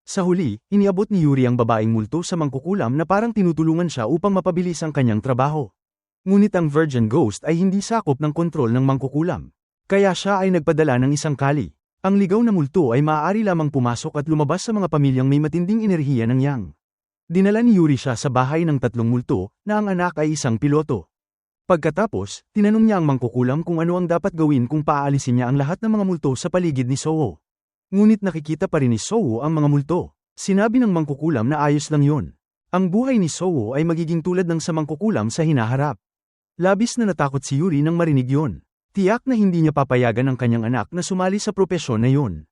Sa huli, iniabot ni Yuri ang babaeng multo sa mangkukulam na parang tinutulungan siya upang mapabilis ang kanyang trabaho. Ngunit ang virgin ghost ay hindi sakop ng kontrol ng mangkukulam. Kaya siya ay nagpadala ng isang kali. Ang ligaw na multo ay maaari lamang pumasok at lumabas sa mga pamilyang may matinding enerhiya ng yang. Dinala ni Yuri siya sa bahay ng 3 multo, na ang anak ay isang piloto. Pagkatapos, tinanong niya ang mangkukulam kung ano ang dapat gawin kung paaalisin niya ang lahat ng mga multo sa paligid ni Sowo. Ngunit nakikita pa rin ni Sowo ang mga multo. Sinabi ng mangkukulam na ayos lang yun. Ang buhay ni Sowo ay magiging tulad ng sa mangkukulam sa hinaharap. Labis na natakot si Yuri nang marinig yun. Tiyak na hindi niya papayagan ang kanyang anak na sumali sa propesyon na yun.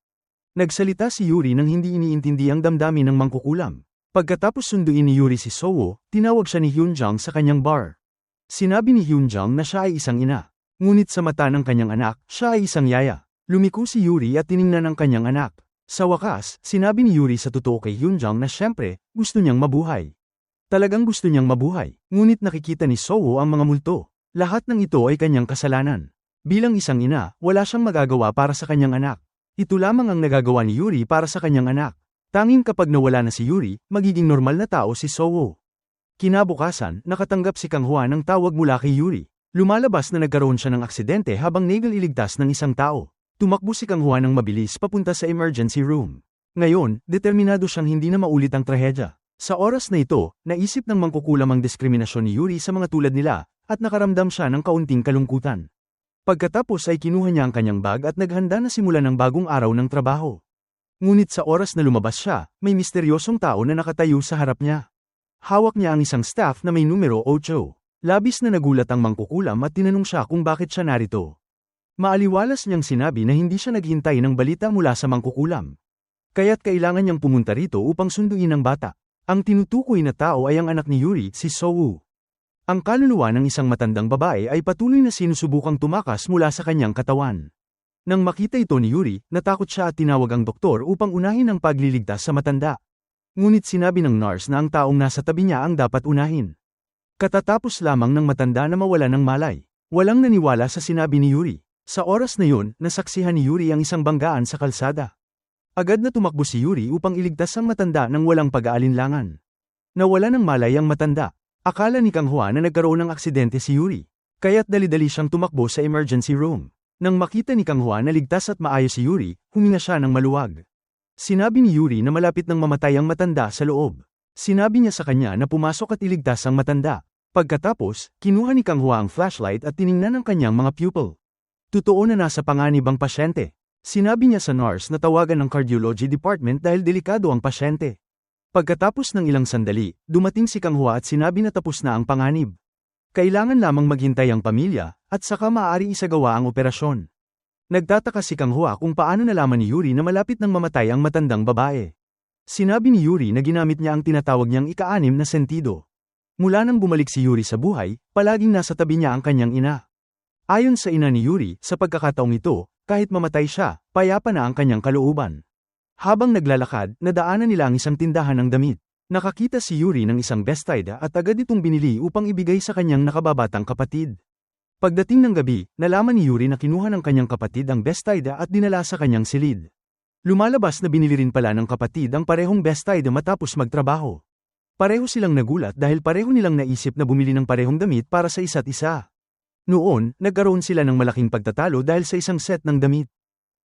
Nagsalita si Yuri nang hindi iniintindi ang damdamin ng mangkukulam. Pagkatapos sunduin ni Yuri si Sowo, tinawag siya ni Hyunjang sa kanyang bar. Sinabi ni Hyunjang na siya ay isang ina. Ngunit sa mata ng kanyang anak, siya ay isang yaya. Lumiko si Yuri at tiningnan ang kanyang anak. Sa wakas, sinabi ni Yuri sa totoo kay Hyunjang na siyempre, gusto niyang mabuhay. Talagang gusto niyang mabuhay. Ngunit nakikita ni Sowo ang mga multo. Lahat ng ito ay kanyang kasalanan. Bilang isang ina, wala siyang magagawa para sa kanyang anak. Ito lamang ang nagagawa ni Yuri para sa kanyang anak. Tanging kapag nawala na si Yuri, magiging normal na tao si Sowo. Kinabukasan, nakatanggap si Kang Hwa ng tawag mula kay Yuri. Lumalabas na nagkaroon siya ng aksidente habang nagaliligtas ng isang tao. Tumakbo si Kang Hwa ng mabilis papunta sa emergency room. Ngayon, determinado siyang hindi na maulit ang trahedya. Sa oras na ito, naisip ng mangkukulam ang diskriminasyon ni Yuri sa mga tulad nila, at nakaramdam siya ng kaunting kalungkutan. Pagkatapos ay kinuha niya ang kanyang bag at naghanda na simulan ng bagong araw ng trabaho. Ngunit sa oras na lumabas siya, may misteryosong tao na nakatayo sa harap niya. Hawak niya ang isang staff na may numero 8. Labis na nagulat ang mangkukulam at tinanong siya kung bakit siya narito. Maaliwalas niyang sinabi na hindi siya naghintay ng balita mula sa mangkukulam. Kaya't kailangan niyang pumunta rito upang sunduin ang bata. Ang tinutukoy na tao ay ang anak ni Yuri, si Soo-woo. Ang kaluluwa ng isang matandang babae ay patuloy na sinusubukang tumakas mula sa kanyang katawan. Nang makita ito ni Yuri, natakot siya at tinawag ang doktor upang unahin ang pagliligtas sa matanda. Ngunit sinabi ng nurse na ang taong nasa tabi niya ang dapat unahin. Katatapos lamang ng matanda na mawala ng malay. Walang naniwala sa sinabi ni Yuri. Sa oras na yun, nasaksihan ni Yuri ang isang banggaan sa kalsada. Agad na tumakbo si Yuri upang iligtas ang matanda nang walang pag-aalinlangan. Nawala ng malay ang matanda. Akala ni Kang Hwa na nagkaroon ng aksidente si Yuri. Kaya't dali-dali siyang tumakbo sa emergency room. Nang makita ni Kang Hwa na ligtas at maayos si Yuri, huminga siya ng maluwag. Sinabi ni Yuri na malapit nang mamatay ang matanda sa loob. Sinabi niya sa kanya na pumasok at iligtas ang matanda. Pagkatapos, kinuha ni Kang Hwa ang flashlight at tiningnan ang kanyang mga pupil. Totoo na nasa panganib ang pasyente. Sinabi niya sa nurse na tawagan ng cardiology department dahil delikado ang pasyente. Pagkatapos ng ilang sandali, dumating si Kang Hwa at sinabi na tapos na ang panganib. Kailangan lamang maghintay ang pamilya, at saka maaari isagawa ang operasyon. Nagtataka si Kang Hwa kung paano nalaman ni Yuri na malapit nang mamatay ang matandang babae. Sinabi ni Yuri na ginamit niya ang tinatawag niyang ika-6 na sentido. Mula nang bumalik si Yuri sa buhay, palaging nasa tabi niya ang kanyang ina. Ayon sa ina ni Yuri, sa pagkakataong ito, kahit mamatay siya, payapa na ang kanyang kalooban. Habang naglalakad, nadaanan nila ang isang tindahan ng damit. Nakakita si Yuri ng isang bestida at agad itong binili upang ibigay sa kanyang nakababatang kapatid. Pagdating ng gabi, nalaman ni Yuri na kinuha ng kanyang kapatid ang bestida at dinala sa kanyang silid. Lumalabas na binili rin pala ng kapatid ang parehong bestida matapos magtrabaho. Pareho silang nagulat dahil pareho nilang naisip na bumili ng parehong damit para sa isa't isa. Noon, nagkaroon sila ng malaking pagtatalo dahil sa isang set ng damit.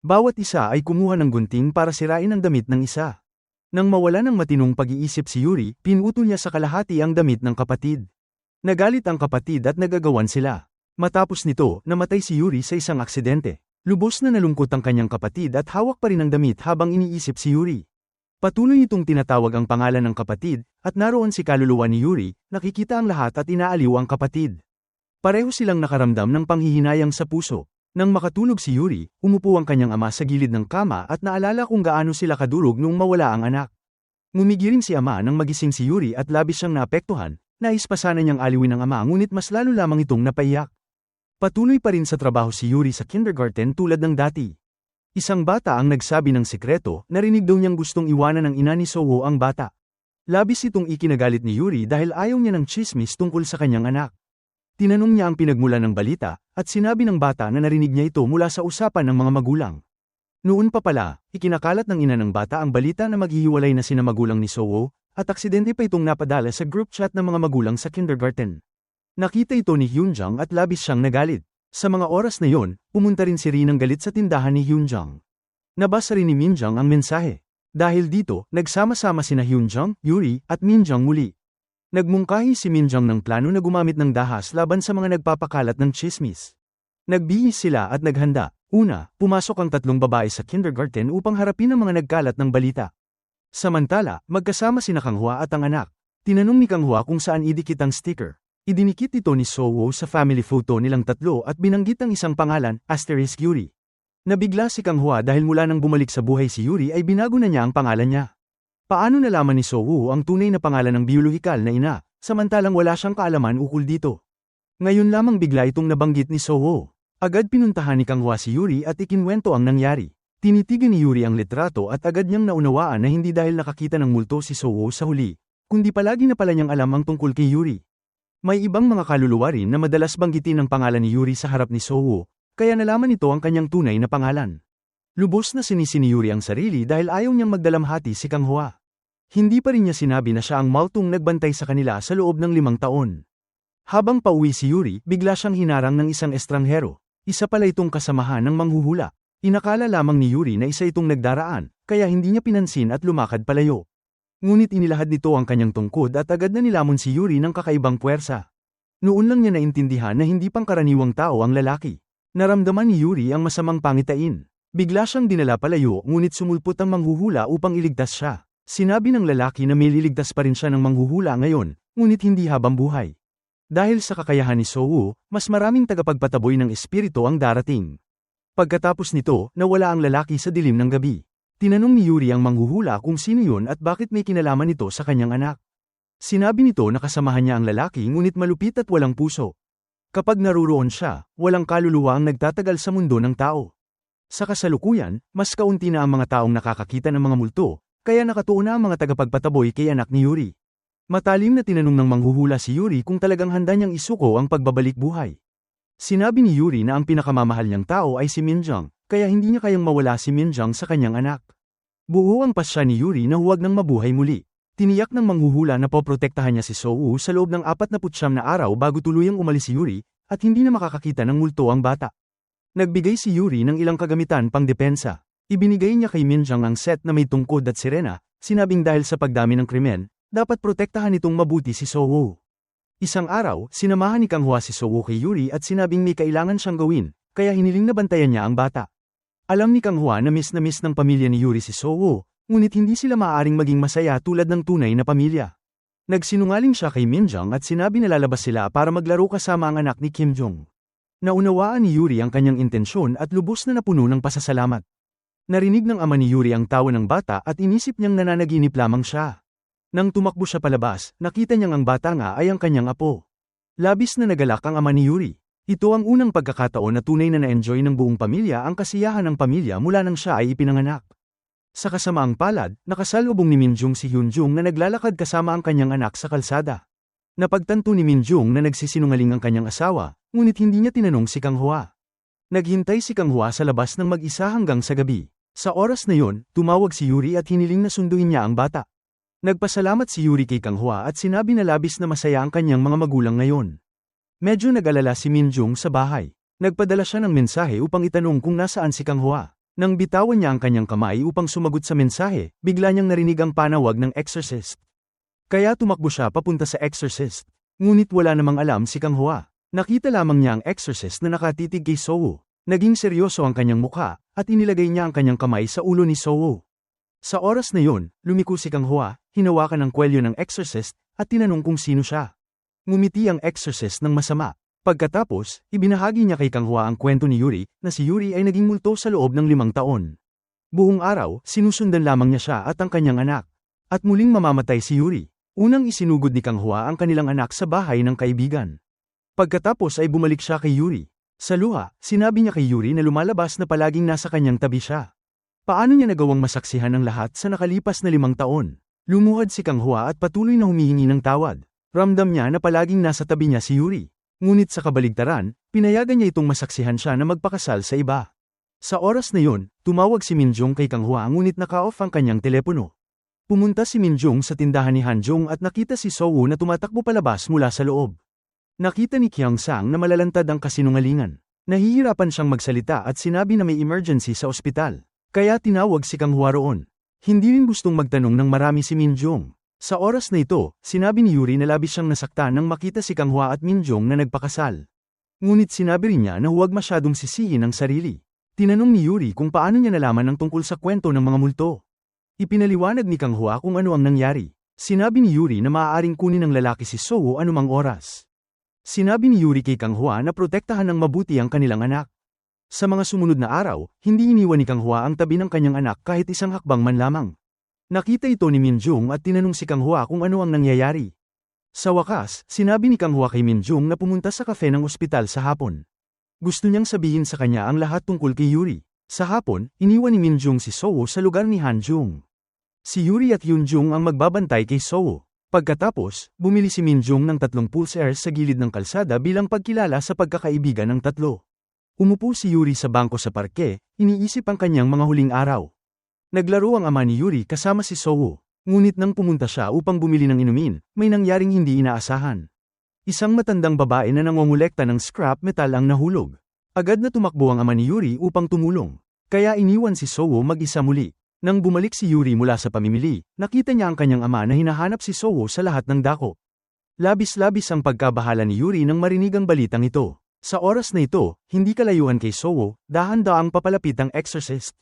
Bawat isa ay kumuha ng gunting para sirain ang damit ng isa. Nang mawala ng matinong pag-iisip si Yuri, pinutol niya sa kalahati ang damit ng kapatid. Nagalit ang kapatid at nagagawan sila. Matapos nito, namatay si Yuri sa isang aksidente. Lubos na nalungkot ang kanyang kapatid at hawak pa rin ang damit habang iniisip si Yuri. Patuloy itong tinatawag ang pangalan ng kapatid, at naroon si kaluluwa ni Yuri, nakikita ang lahat at inaaliw ang kapatid. Pareho silang nakaramdam ng panghihinayang sa puso. Nang makatulog si Yuri, umupo ang kanyang ama sa gilid ng kama at naalala kung gaano sila kadurog nung mawala ang anak. Ngumigiring si ama nang magising si Yuri at labis siyang naapektuhan, nais pa sana niyang aliwin ang ama ngunit mas lalo lamang itong napaiyak. Patuloy pa rin sa trabaho si Yuri sa kindergarten tulad ng dati. Isang bata ang nagsabi ng sekreto, narinig daw niyang gustong iwanan ng ina ni Soo ang bata. Labis itong ikinagalit ni Yuri dahil ayaw niya ng chismis tungkol sa kanyang anak. Tinanong niya ang pinagmulan ng balita, at sinabi ng bata na narinig niya ito mula sa usapan ng mga magulang. Noon pa pala, ikinakalat ng ina ng bata ang balita na maghihiwalay na sina magulang ni Soo, at aksidente pa itong napadala sa group chat ng mga magulang sa kindergarten. Nakita ito ni Hyunjang at labis siyang nagalit. Sa mga oras na yon, pumunta rin si Rin ng galit sa tindahan ni Hyunjang. Nabasa rin ni Minjang ang mensahe. Dahil dito, nagsama-sama sina Hyunjang, Yuri, at Minjang muli. Nagmungkahi si Minjang ng plano na gumamit ng dahas laban sa mga nagpapakalat ng chismis. Nagbihis sila at naghanda. Una, pumasok ang 3 babae sa kindergarten upang harapin ang mga nagkalat ng balita. Samantala, magkasama sina Kang Hwa at ang anak. Tinanong ni Kang Hwa kung saan idikit ang sticker. Idinikit ito ni Soo sa family photo nilang 3 at binanggit ang isang pangalan, *Yuri. Nabigla si Kang Hwa dahil mula nang bumalik sa buhay si Yuri ay binago na niya ang pangalan niya. Paano nalaman ni Soo ang tunay na pangalan ng biolohikal na ina, samantalang wala siyang kaalaman ukol dito? Ngayon lamang bigla itong nabanggit ni Soo. Agad pinuntahan ni Kang Hwa si Yuri at ikinwento ang nangyari. Tinitigan ni Yuri ang litrato at agad niyang naunawaan na hindi dahil nakakita ng multo si Soo sa huli, kundi palagi na pala niyang alam ang tungkol kay Yuri. May ibang mga kaluluwa rin na madalas banggitin ang pangalan ni Yuri sa harap ni Soo, kaya nalaman nito ang kanyang tunay na pangalan. Lubos na sinisi ni Yuri ang sarili dahil ayaw niyang magdalamhati si Kang Hwa. Hindi pa rin niya sinabi na siya ang multong nagbantay sa kanila sa loob ng 5 taon. Habang pauwi si Yuri, bigla siyang hinarang ng isang estranghero. Isa pala itong kasamahan ng manghuhula. Inakala lamang ni Yuri na isa itong nagdaraan, kaya hindi niya pinansin at lumakad palayo. Ngunit inilahad nito ang kanyang tungkod at agad na nilamon si Yuri ng kakaibang puwersa. Noon lang niya naintindihan na hindi pangkaraniwang tao ang lalaki. Naramdaman ni Yuri ang masamang pangitain. Bigla siyang dinala palayo ngunit sumulpot ang manghuhula upang iligtas siya. Sinabi ng lalaki na may liligtas pa rin siya ng manghuhula ngayon, ngunit hindi habang buhay. Dahil sa kakayahan ni Soo, mas maraming tagapagpataboy ng espiritu ang darating. Pagkatapos nito, nawala ang lalaki sa dilim ng gabi. Tinanong ni Yuri ang manghuhula kung sino yun at bakit may kinalaman nito sa kanyang anak. Sinabi nito na kasamahan niya ang lalaki ngunit malupit at walang puso. Kapag naruroon siya, walang kaluluwa ang nagtatagal sa mundo ng tao. Sa kasalukuyan, mas kaunti na ang mga taong nakakakita ng mga multo, kaya nakatuon na ang mga tagapagpataboy kay anak ni Yuri. Matalim na tinanong ng manghuhula si Yuri kung talagang handa niyang isuko ang pagbabalik buhay. Sinabi ni Yuri na ang pinakamamahal niyang tao ay si Minjung, kaya hindi niya kayang mawala si Minjung sa kanyang anak. Buo ang pasya ni Yuri na huwag nang mabuhay muli. Tiniyak ng manghuhula na poprotektahan niya si Soo sa loob ng 49 na araw bago tuluyang umalis si Yuri, at hindi na makakakita ng multo ang bata. Nagbigay si Yuri ng ilang kagamitan pang depensa. Ibinigay niya kay Minjung ang set na may tungkod at sirena, sinabing dahil sa pagdami ng krimen, dapat protektahan nitong mabuti si Soo. Isang araw, sinamahan ni Kang Hwa si Soo kay Yuri at sinabing may kailangan siyang gawin, kaya hiniling na bantayan niya ang bata. Alam ni Kang Hwa na miss ng pamilya ni Yuri si Soo, ngunit hindi sila maaaring maging masaya tulad ng tunay na pamilya. Nagsinungaling siya kay Minjung at sinabi na lalabas sila para maglaro kasama ang anak ni Kim Jong. Naunawaan ni Yuri ang kanyang intensyon at lubos na napuno ng pasasalamat. Narinig ng ama ni Yuri ang tawa ng bata at inisip niyang nananaginip lamang siya. Nang tumakbo siya palabas, nakita niyang ang bata nga ay ang kanyang apo. Labis na nagalak ang ama ni Yuri. Ito ang unang pagkakataon na tunay na na-enjoy ng buong pamilya ang kasiyahan ng pamilya mula nang siya ay ipinanganak. Sa kasamaang palad, nakasalubong ni Minjung si Hyunjung na naglalakad kasama ang kanyang anak sa kalsada. Napagtanto ni Minjung na nagsisinungaling ang kanyang asawa, ngunit hindi niya tinanong si Kang Hwa. Naghintay si Kang Hwa sa labas ng mag-isa hanggang sa gabi. Sa oras na yon, tumawag si Yuri at hiniling na sunduin niya ang bata. Nagpasalamat si Yuri kay Kang Hwa at sinabi na labis na masaya ang kanyang mga magulang ngayon. Medyo nag-alala si Minjung sa bahay. Nagpadala siya ng mensahe upang itanong kung nasaan si Kang Hwa. Nang bitawan niya ang kanyang kamay upang sumagot sa mensahe, bigla niyang narinig ang panawag ng exorcist. Kaya tumakbo siya papunta sa exorcist. Ngunit wala namang alam si Kang Hwa. Nakita lamang niya ang exorcist na nakatitig kay Soo. Naging seryoso ang kanyang mukha, at inilagay niya ang kanyang kamay sa ulo ni Soo. Sa oras na yon, lumiko si Kang Hwa, hinawakan ang kwelyo ng exorcist, at tinanong kung sino siya. Ngumiti ang exorcist ng masama. Pagkatapos, ibinahagi niya kay Kang Hwa ang kwento ni Yuri, na si Yuri ay naging multo sa loob ng 5 taon. Buong araw, sinusundan lamang niya siya at ang kanyang anak. At muling mamamatay si Yuri. Unang isinugod ni Kang Hwa ang kanilang anak sa bahay ng kaibigan. Pagkatapos ay bumalik siya kay Yuri. Sa luha, sinabi niya kay Yuri na lumalabas na palaging nasa kanyang tabi siya. Paano niya nagawang masaksihan ang lahat sa nakalipas na 5 taon? Lumuhad si Kang Hwa at patuloy na humihingi ng tawad. Ramdam niya na palaging nasa tabi niya si Yuri. Ngunit sa kabaligtaran, pinayagan niya itong masaksihan siya na magpakasal sa iba. Sa oras na yon, tumawag si Minjung kay Kang Hwa ngunit naka-off ang kanyang telepono. Pumunta si Minjung sa tindahan ni Hanjung at nakita si Soo na tumatakbo palabas mula sa loob. Nakita ni Kyung Sang na malalantad ang kasinungalingan. Nahihirapan siyang magsalita at sinabi na may emergency sa ospital. Kaya tinawag si Kang Hwa roon. Hindi rin gustong magtanong ng marami si Minjung. Sa oras na ito, sinabi ni Yuri na labis siyang nasaktan nang makita si Kang Hwa at Minjung na nagpakasal. Ngunit sinabi rin niya na huwag masyadong sisihin ang sarili. Tinanong ni Yuri kung paano niya nalaman ang tungkol sa kwento ng mga multo. Ipinaliwanag ni Kang Hwa kung ano ang nangyari. Sinabi ni Yuri na maaaring kunin ng lalaki si Soo anumang oras. Sinabi ni Yuri kay Kang Hwa na protektahan ng mabuti ang kanilang anak. Sa mga sumunod na araw, hindi iniwan ni Kang Hwa ang tabi ng kanyang anak kahit isang hakbang man lamang. Nakita ito ni Minjung at tinanong si Kang Hwa kung ano ang nangyayari. Sa wakas, sinabi ni Kang Hwa kay Minjung na pumunta sa kafe ng ospital sa hapon. Gusto niyang sabihin sa kanya ang lahat tungkol kay Yuri. Sa hapon, iniwan ni Minjung si Soo sa lugar ni Hanjung. Si Yuri at Hyunjung ang magbabantay kay Soo. Pagkatapos, bumili si Minjung ng 3 pulsares sa gilid ng kalsada bilang pagkilala sa pagkakaibigan ng tatlo. Umupo si Yuri sa bangko sa parke, iniisip ang kanyang mga huling araw. Naglaro ang ama ni Yuri kasama si Soo. Ngunit nang pumunta siya upang bumili ng inumin, may nangyaring hindi inaasahan. Isang matandang babae na nangongolekta ng scrap metal ang nahulog. Agad na tumakbo ang ama ni Yuri upang tumulong. Kaya iniwan si Soo mag-isa muli. Nang bumalik si Yuri mula sa pamimili, nakita niya ang kanyang ama na hinahanap si Sowo sa lahat ng dako. Labis-labis ang pagkabahala ni Yuri nang marinig ang balitang ito. Sa oras na ito, hindi kalayuan kay Sowo, dahan-daang papalapit ang exorcist.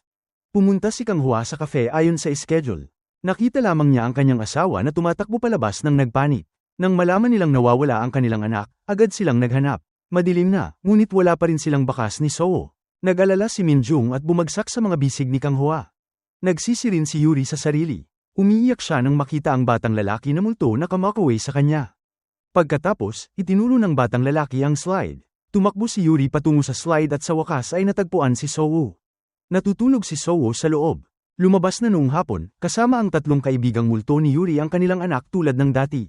Pumunta si Kang Hua sa cafe ayon sa schedule. Nakita lamang niya ang kanyang asawa na tumatakbo palabas nang nagpanik. Nang malaman nilang nawawala ang kanilang anak, agad silang naghanap. Madilim na, ngunit wala pa rin silang bakas ni Sowo. Nag-alala si Minjung at bumagsak sa mga bisig ni Kang Hua. Nagsisi rin si Yuri sa sarili. Umiiyak siya nang makita ang batang lalaki na multo na kamakaway sa kanya. Pagkatapos, itinuro ng batang lalaki ang slide. Tumakbo si Yuri patungo sa slide at sa wakas ay natagpuan si Sowo. Natutulog si Sowo sa loob. Lumabas na noong hapon, kasama ang tatlong kaibigang multo ni Yuri ang kanilang anak tulad ng dati.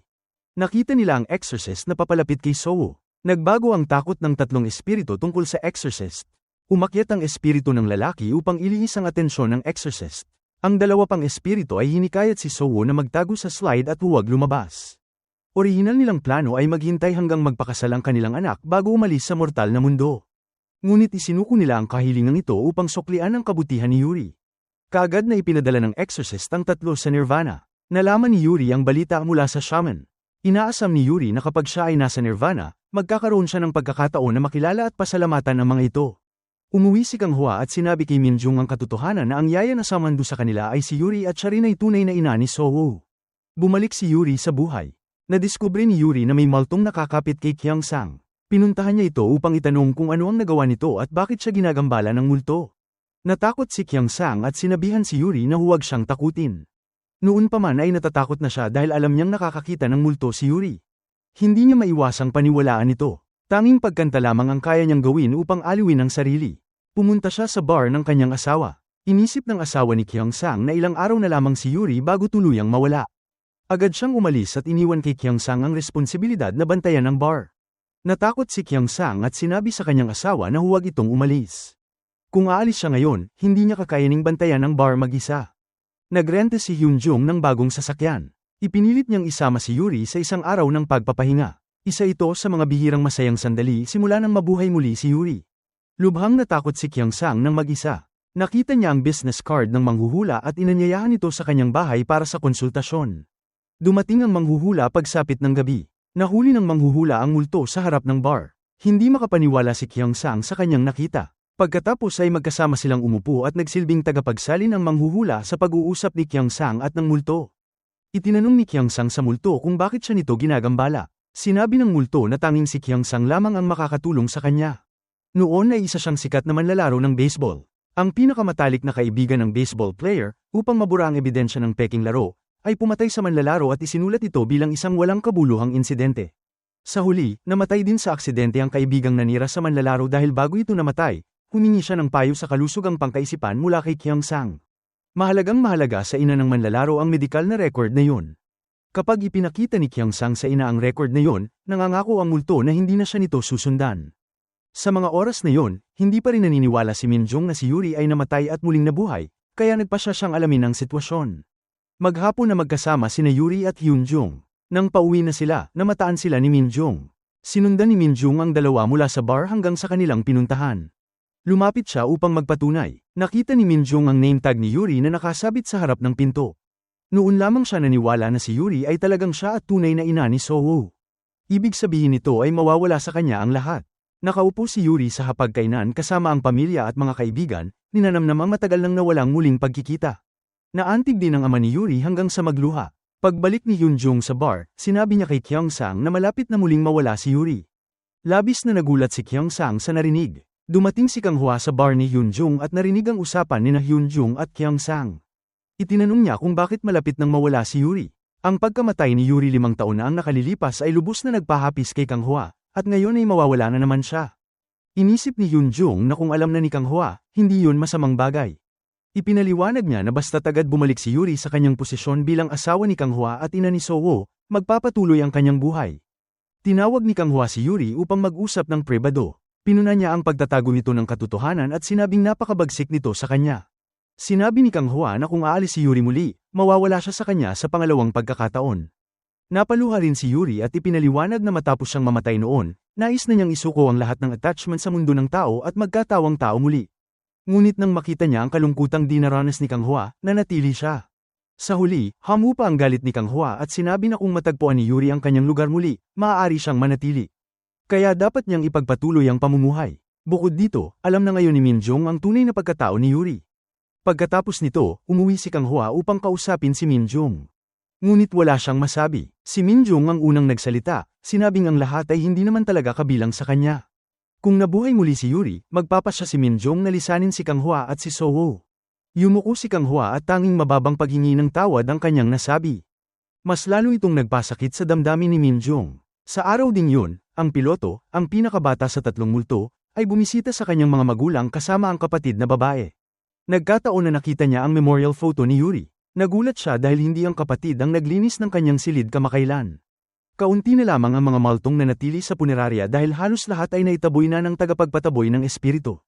Nakita nila ang exorcist na papalapit kay Sowo. Nagbago ang takot ng tatlong espiritu tungkol sa exorcist. Umakyat ang espiritu ng lalaki upang iliis ang atensyon ng exorcist. Ang dalawa pang espiritu ay hinikayat si Sowo na magtago sa slide at huwag lumabas. Orihinal nilang plano ay maghintay hanggang magpakasal ang kanilang anak bago umalis sa mortal na mundo. Ngunit isinuko nila ang kahilingang ito upang suklian ang kabutihan ni Yuri. Kaagad na ipinadala ng exorcist ang tatlo sa Nirvana. Nalaman ni Yuri ang balita mula sa shaman. Inaasam ni Yuri na kapag siya ay nasa Nirvana, magkakaroon siya ng pagkakataon na makilala at pasalamatan ang mga ito. Umuwi si Kang Hua at sinabi kay Minjung ang katotohanan na ang yaya na samando sa kanila ay si Yuri at siya rin ay tunay na ina ni Sowo. Bumalik si Yuri sa buhay. Nadiskubre ni Yuri na may multong nakakapit kay Kyongsang. Pinuntahan niya ito upang itanong kung ano ang nagawa nito at bakit siya ginagambala ng multo. Natakot si Kyongsang at sinabihan si Yuri na huwag siyang takutin. Noon pa man ay natatakot na siya dahil alam niyang nakakakita ng multo si Yuri. Hindi niya maiwasang paniwalaan ito. Tanging pagkanta lamang ang kaya niyang gawin upang aliwin ang sarili. Pumunta siya sa bar ng kanyang asawa. Inisip ng asawa ni Kyongsang na ilang araw na lamang si Yuri bago tuluyang mawala. Agad siyang umalis at iniwan kay Kyongsang ang responsibilidad na bantayan ang bar. Natakot si Kyongsang at sinabi sa kanyang asawa na huwag itong umalis. Kung aalis siya ngayon, hindi niya kakayaning bantayan ang bar mag-isa. Nagrente si Hyunjung ng bagong sasakyan. Ipinilit niyang isama si Yuri sa isang araw ng pagpapahinga. Isa ito sa mga bihirang masayang sandali simula nang mabuhay muli si Yuri. Lubhang natakot si Kyongsang nang mag-isa. Nakita niya ang business card ng manghuhula at inanyayahan ito sa kanyang bahay para sa konsultasyon. Dumating ang manghuhula pagsapit ng gabi. Nahuli ng manghuhula ang multo sa harap ng bar. Hindi makapaniwala si Kyongsang sa kanyang nakita. Pagkatapos ay magkasama silang umupo at nagsilbing tagapagsalin ang manghuhula sa pag-uusap ni Kyongsang at ng multo. Itinanong ni Kyongsang sa multo kung bakit siya nito ginagambala. Sinabi ng multo na tanging si Kyongsang lamang ang makakatulong sa kanya. Noon ay isa siyang sikat na manlalaro ng baseball. Ang pinakamatalik na kaibigan ng baseball player, upang mabura ang ebidensya ng peking laro, ay pumatay sa manlalaro at isinulat ito bilang isang walang kabuluhang insidente. Sa huli, namatay din sa aksidente ang kaibigang nanira sa manlalaro dahil bago ito namatay, humingi siya ng payo sa kalusugang pangkaisipan mula kay Kyongsang. Mahalaga sa ina ng manlalaro ang medikal na record na yun. Kapag ipinakita ni Kyongsang sa ina ang record na yun, nangangako ang multo na hindi na siya nito susundan. Sa mga oras na yun, hindi pa rin naniniwala si Minjung na si Yuri ay namatay at muling nabuhay, kaya nagpasya siyang alamin ang sitwasyon. Maghapon na magkasama sina Yuri at Hyunjung. Nang pauwi na sila, namataan sila ni Minjung. Sinundan ni Minjung ang dalawa mula sa bar hanggang sa kanilang pinuntahan. Lumapit siya upang magpatunay. Nakita ni Minjung ang name tag ni Yuri na nakasabit sa harap ng pinto. Noon lamang siya naniwala na si Yuri ay talagang siya at tunay na ina ni Sowo. Ibig sabihin nito ay mawawala sa kanya ang lahat. Nakaupo si Yuri sa hapagkainan kasama ang pamilya at mga kaibigan, ninanamnamang matagal nang nawalang muling pagkikita. Naantig din ang ama ni Yuri hanggang sa magluha. Pagbalik ni Hyunjung sa bar, sinabi niya kay Kyongsang na malapit na muling mawala si Yuri. Labis na nagulat si Kyongsang sa narinig. Dumating si Kang Hua sa bar ni Hyunjung at narinig ang usapan ni Hyunjung at Kyongsang. Itinanong niya kung bakit malapit nang mawala si Yuri. Ang pagkamatay ni Yuri 5 taon na ang nakalilipas ay lubos na nagpahapis kay Kang Hua, at ngayon ay mawawala na naman siya. Inisip ni Hyunjung na kung alam na ni Kang Hua, hindi yun masamang bagay. Ipinaliwanag niya na basta't agad bumalik si Yuri sa kanyang posisyon bilang asawa ni Kang Hua at ina ni Sowo, magpapatuloy ang kanyang buhay. Tinawag ni Kang Hua si Yuri upang mag-usap ng pribado. Pinuna niya ang pagtatago nito ng katotohanan at sinabing napakabagsik nito sa kanya. Sinabi ni Kang Hua na kung aalis si Yuri muli, mawawala siya sa kanya sa pangalawang pagkakataon. Napaluha rin si Yuri at ipinaliwanag na matapos siyang mamatay noon, nais na niyang isuko ang lahat ng attachment sa mundo ng tao at magkatawang tao muli. Ngunit nang makita niya ang kalungkutang dinaranas ni Kang Hua, nanatili siya. Sa huli, hamupa ang galit ni Kang Hua at sinabi na kung matagpuan ni Yuri ang kanyang lugar muli, maaari siyang manatili. Kaya dapat niyang ipagpatuloy ang pamumuhay. Bukod dito, alam na ngayon ni Minjong ang tunay na pagkatao ni Yuri. Pagkatapos nito, umuwi si Kang Hua upang kausapin si Minjong. Ngunit wala siyang masabi. Si Minjong ang unang nagsalita, sinabing ang lahat ay hindi naman talaga kabilang sa kanya. Kung nabuhay muli si Yuri, magpapasya si Minjong na lisanin si Kang Hua at si Sowo. Yumuko si Kang Hua at tanging mababang paghingi ng tawad ang kanyang nasabi. Mas lalo itong nagpasakit sa damdamin ni Minjong. Sa araw ding yun, ang piloto, ang pinakabata sa tatlong multo, ay bumisita sa kanyang mga magulang kasama ang kapatid na babae. Nagkataon na nakita niya ang memorial photo ni Yuri. Nagulat siya dahil hindi ang kapatid ang naglinis ng kanyang silid kamakailan. Kaunti na lamang ang mga maltong nanatili sa punerarya dahil halos lahat ay naitaboy na ng tagapagpataboy ng espiritu.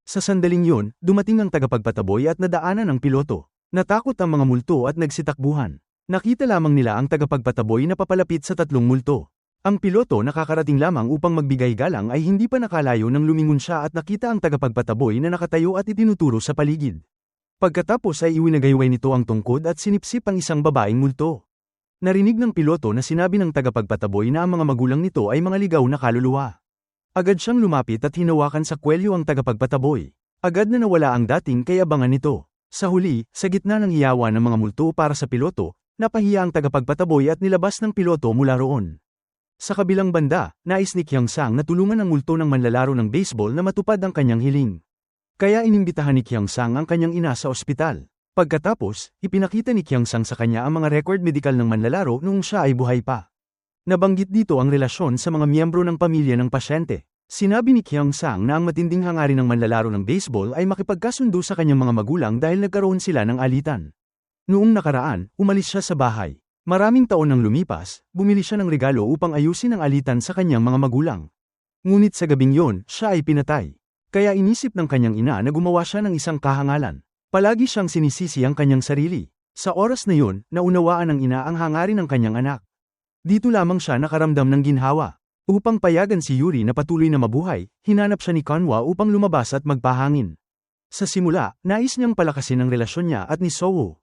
Sa sandaling yun, dumating ang tagapagpataboy at nadaanan ang piloto. Natakot ang mga multo at nagsitakbuhan. Nakita lamang nila ang tagapagpataboy na papalapit sa tatlong multo. Ang piloto nakakarating lamang upang magbigay galang ay hindi pa nakalayo nang lumingon siya at nakita ang tagapagpataboy na nakatayo at itinuturo sa paligid. Pagkatapos ay iwinagayway nito ang tungkod at sinipsip ang isang babaeng multo. Narinig ng piloto na sinabi ng tagapagpataboy na ang mga magulang nito ay mga ligaw na kaluluwa. Agad siyang lumapit at hinawakan sa kwelyo ang tagapagpataboy. Agad na nawala ang dating kayabangan nito. Sa huli, sa gitna ng hiyawan ng mga multo para sa piloto, napahiya ang tagapagpataboy at nilabas ng piloto mula roon. Sa kabilang banda, nais ni Kyung-sang na tulungan ang multo ng manlalaro ng baseball na matupad ang kanyang hiling. Kaya inimbitahan ni Kyung-sang ang kanyang ina sa ospital. Pagkatapos, ipinakita ni Kyung-sang sa kanya ang mga record medikal ng manlalaro noong siya ay buhay pa. Nabanggit dito ang relasyon sa mga miyembro ng pamilya ng pasyente. Sinabi ni Kyung-sang na ang matinding hangarin ng manlalaro ng baseball ay makipagkasundo sa kanyang mga magulang dahil nagkaroon sila ng alitan. Noong nakaraan, umalis siya sa bahay. Maraming taon nang lumipas, bumili siya ng regalo upang ayusin ang alitan sa kanyang mga magulang. Ngunit sa gabing yon, siya ay pinatay. Kaya inisip ng kanyang ina na gumawa siya ng isang kahangalan. Palagi siyang sinisisi ang kanyang sarili. Sa oras na yun, naunawaan ng ina ang hangarin ng kanyang anak. Dito lamang siya nakaramdam ng ginhawa. Upang payagan si Yuri na patuloy na mabuhay, hinanap siya ni Kanwa upang lumabas at magpahangin. Sa simula, nais niyang palakasin ang relasyon niya at ni Sowo.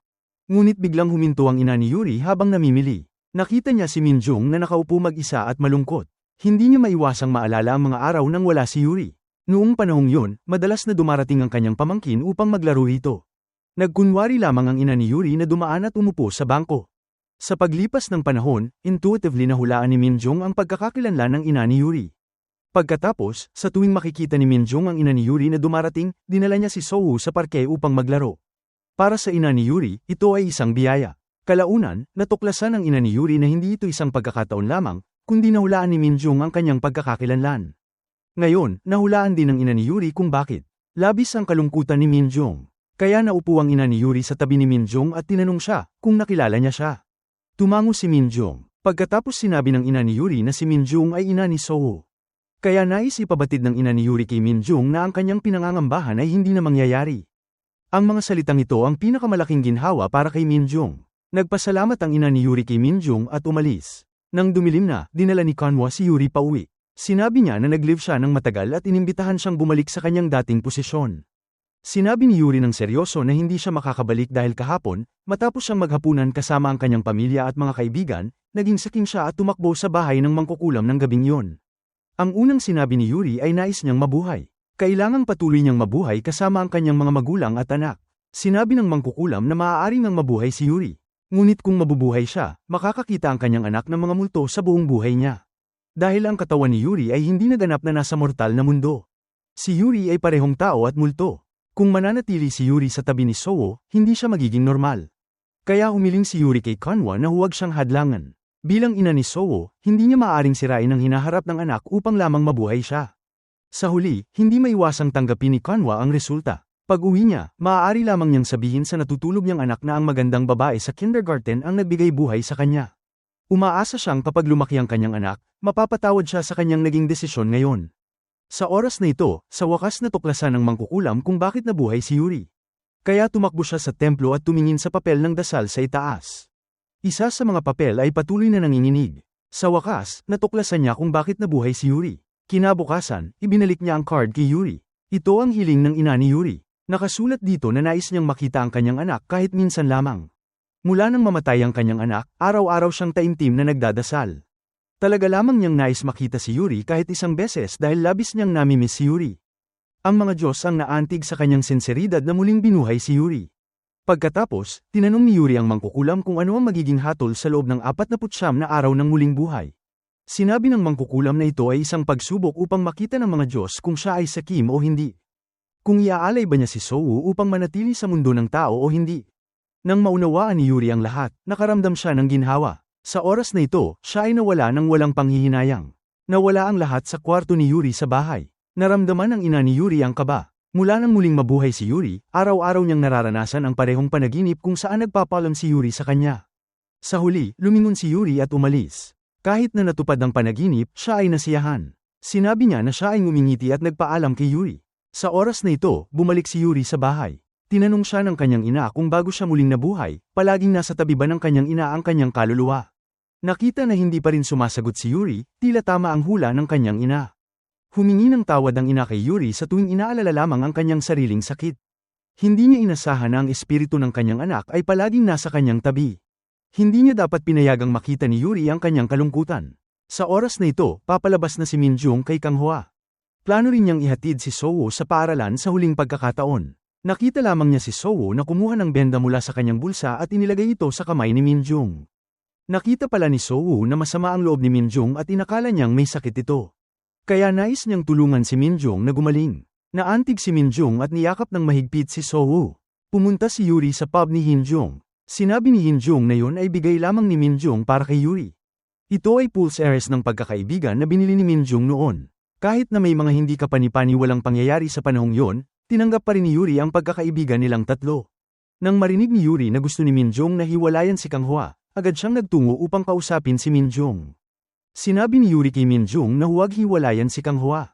Ngunit biglang huminto ang ina ni Yuri habang namimili. Nakita niya si Minjong na nakaupo mag-isa at malungkot. Hindi niya maiwasang maalala ang mga araw nang wala si Yuri. Noong panahong yun, madalas na dumarating ang kanyang pamangkin upang maglaro rito. Nagkunwari lamang ang ina ni Yuri na dumaan at umupo sa bangko. Sa paglipas ng panahon, intuitively nahulaan ni Minjong ang pagkakakilanlan ng ina ni Yuri. Pagkatapos, sa tuwing makikita ni Minjong ang ina ni Yuri na dumarating, dinala niya si Sowo sa parke upang maglaro. Para sa ina ni Yuri, ito ay isang biyaya. Kalaunan, natuklasan ng ina ni Yuri na hindi ito isang pagkakataon lamang, kundi nahulaan ni Minjong ang kanyang pagkakakilanlan. Ngayon, nahulaan din ng ina ni Yuri kung bakit. Labis ang kalungkutan ni Minjong. Kaya naupo ang ina ni Yuri sa tabi ni Minjong at tinanong siya kung nakilala niya siya. Tumango si Minjong. Pagkatapos sinabi ng ina ni Yuri na si Minjong ay ina ni Sowo. Kaya nais ipabatid ng ina ni Yuri kay Minjong na ang kanyang pinangangambahan ay hindi na mangyayari. Ang mga salitang ito ang pinakamalaking ginhawa para kay Minjong. Nagpasalamat ang ina ni Yuri kay Minjong at umalis. Nang dumilim na, dinala ni Kanwa si Yuri pauwi. Sinabi niya na nag-live siya ng matagal at inimbitahan siyang bumalik sa kanyang dating posisyon. Sinabi ni Yuri ng seryoso na hindi siya makakabalik dahil kahapon, matapos siyang maghapunan kasama ang kanyang pamilya at mga kaibigan, naging saking siya at tumakbo sa bahay ng mangkukulam ng gabing yon. Ang unang sinabi ni Yuri ay nais niyang mabuhay. Kailangang patuloy niyang mabuhay kasama ang kanyang mga magulang at anak. Sinabi ng mangkukulam na maaari nang mabuhay si Yuri. Ngunit kung mabubuhay siya, makakakita ang kanyang anak ng mga multo sa buong buhay niya. Dahil ang katawan ni Yuri ay hindi naganap na nasa mortal na mundo. Si Yuri ay parehong tao at multo. Kung mananatili si Yuri sa tabi ni Sowo, hindi siya magiging normal. Kaya humiling si Yuri kay Kanwa na huwag siyang hadlangan. Bilang ina ni Sowo, hindi niya maaaring sirain ang hinaharap ng anak upang lamang mabuhay siya. Sa huli, hindi maiwasang tanggapin ni Kanwa ang resulta. Pag-uwi niya, maaari lamang niyang sabihin sa natutulog niyang anak na ang magandang babae sa kindergarten ang nagbigay buhay sa kanya. Umaasa siyang kapag lumaki ang kanyang anak, mapapatawad siya sa kanyang naging desisyon ngayon. Sa oras na ito, sa wakas natuklasan ng mangkukulam kung bakit nabuhay si Yuri. Kaya tumakbo siya sa templo at tumingin sa papel ng dasal sa itaas. Isa sa mga papel ay patuloy na nanginginig. Sa wakas, natuklasan niya kung bakit nabuhay si Yuri. Kinabukasan, ibinalik niya ang card kay Yuri. Ito ang hiling ng ina ni Yuri. Nakasulat dito na nais niyang makita ang kanyang anak kahit minsan lamang. Mula nang mamatay ang kanyang anak, araw-araw siyang taimtim na nagdadasal. Talaga lamang niyang nais makita si Yuri kahit isang beses dahil labis niyang namimiss si Yuri. Ang mga Diyos ang naantig sa kanyang sinseridad na muling binuhay si Yuri. Pagkatapos, tinanong ni Yuri ang mangkukulam kung ano ang magiging hatol sa loob ng 49 na araw ng muling buhay. Sinabi ng mangkukulam na ito ay isang pagsubok upang makita ng mga Diyos kung siya ay sakim o hindi. Kung iaalay ba niya si Sowu upang manatili sa mundo ng tao o hindi. Nang maunawaan ni Yuri ang lahat, nakaramdam siya ng ginhawa. Sa oras na ito, siya ay nawala ng walang panghihinayang. Nawala ang lahat sa kwarto ni Yuri sa bahay. Naramdaman ng ina ni Yuri ang kaba. Mula nang muling mabuhay si Yuri, araw-araw niyang nararanasan ang parehong panaginip kung saan nagpapalam si Yuri sa kanya. Sa huli, lumingon si Yuri at umalis. Kahit na natupad ang panaginip, siya ay nasiyahan. Sinabi niya na siya ay ngumingiti at nagpaalam kay Yuri. Sa oras na ito, bumalik si Yuri sa bahay. Tinanong siya ng kanyang ina kung bago siya muling nabuhay, palaging nasa tabi ba ng kanyang ina ang kanyang kaluluwa. Nakita na hindi pa rin sumasagot si Yuri, tila tama ang hula ng kanyang ina. Humingi ng tawad ang ina kay Yuri sa tuwing inaalala lamang ang kanyang sariling sakit. Hindi niya inasahan na ang espiritu ng kanyang anak ay palaging nasa kanyang tabi. Hindi niya dapat pinayagang makita ni Yuri ang kanyang kalungkutan. Sa oras na ito, papalabas na si Minjung kay Kang Hwa. Plano rin niyang ihatid si Sowu sa paaralan sa huling pagkakataon. Nakita lamang niya si Sowu na kumuha ng benda mula sa kanyang bulsa at inilagay ito sa kamay ni Minjung. Nakita pala ni Sowu na masama ang loob ni Minjung at inakala niyang may sakit ito. Kaya nais niyang tulungan si Minjung na gumaling. Naantig si Minjung at niyakap ng mahigpit si Sowu. Pumunta si Yuri sa pub ni Hinjung. Sinabi ni Hinjung na yon ay bigay lamang ni Minjung para kay Yuri. Ito ay pulse heiress ng pagkakaibigan na binili ni Minjung noon. Kahit na may mga hindi kapani-paniwalang pangyayari sa panahong yon, tinanggap pa rin ni Yuri ang pagkakaibigan nilang tatlo. Nang marinig ni Yuri na gusto ni Minjung na hiwalayan si Kang Hwa, agad siyang nagtungo upang kausapin si Minjung. Sinabi ni Yuri kay Minjung na huwag hiwalayan si Kang Hwa.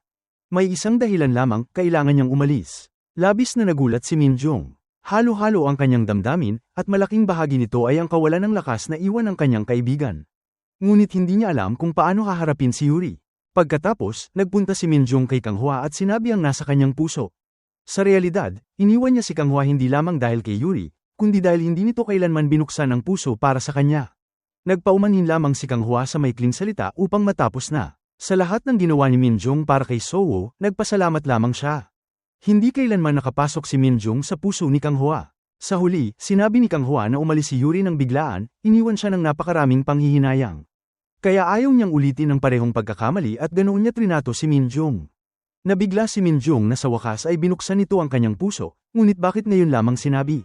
May isang dahilan lamang, kailangan niyang umalis. Labis na nagulat si Minjung. Halo-halo ang kanyang damdamin, at malaking bahagi nito ay ang kawalan ng lakas na iwan ng kanyang kaibigan. Ngunit hindi niya alam kung paano haharapin si Yuri. Pagkatapos, nagpunta si Minjung kay Kang Hwa at sinabi ang nasa kanyang puso. Sa realidad, iniwan niya si Kang Hwa hindi lamang dahil kay Yuri, kundi dahil hindi nito kailanman binuksan ang puso para sa kanya. Nagpaumanhin lamang si Kang Hwa sa maikling salita upang matapos na. Sa lahat ng ginawa ni Minjung para kay Sowu, nagpasalamat lamang siya. Hindi kailanman nakapasok si Minjung sa puso ni Kang Hwa. Sa huli, sinabi ni Kang Hwa na umalis si Yuri ng biglaan, iniwan siya ng napakaraming panghihinayang. Kaya ayaw niyang ulitin ang parehong pagkakamali at ganoon niya trinato si Minjung. Nabigla si Minjung na sa wakas ay binuksan nito ang kanyang puso, ngunit bakit ngayon lamang sinabi?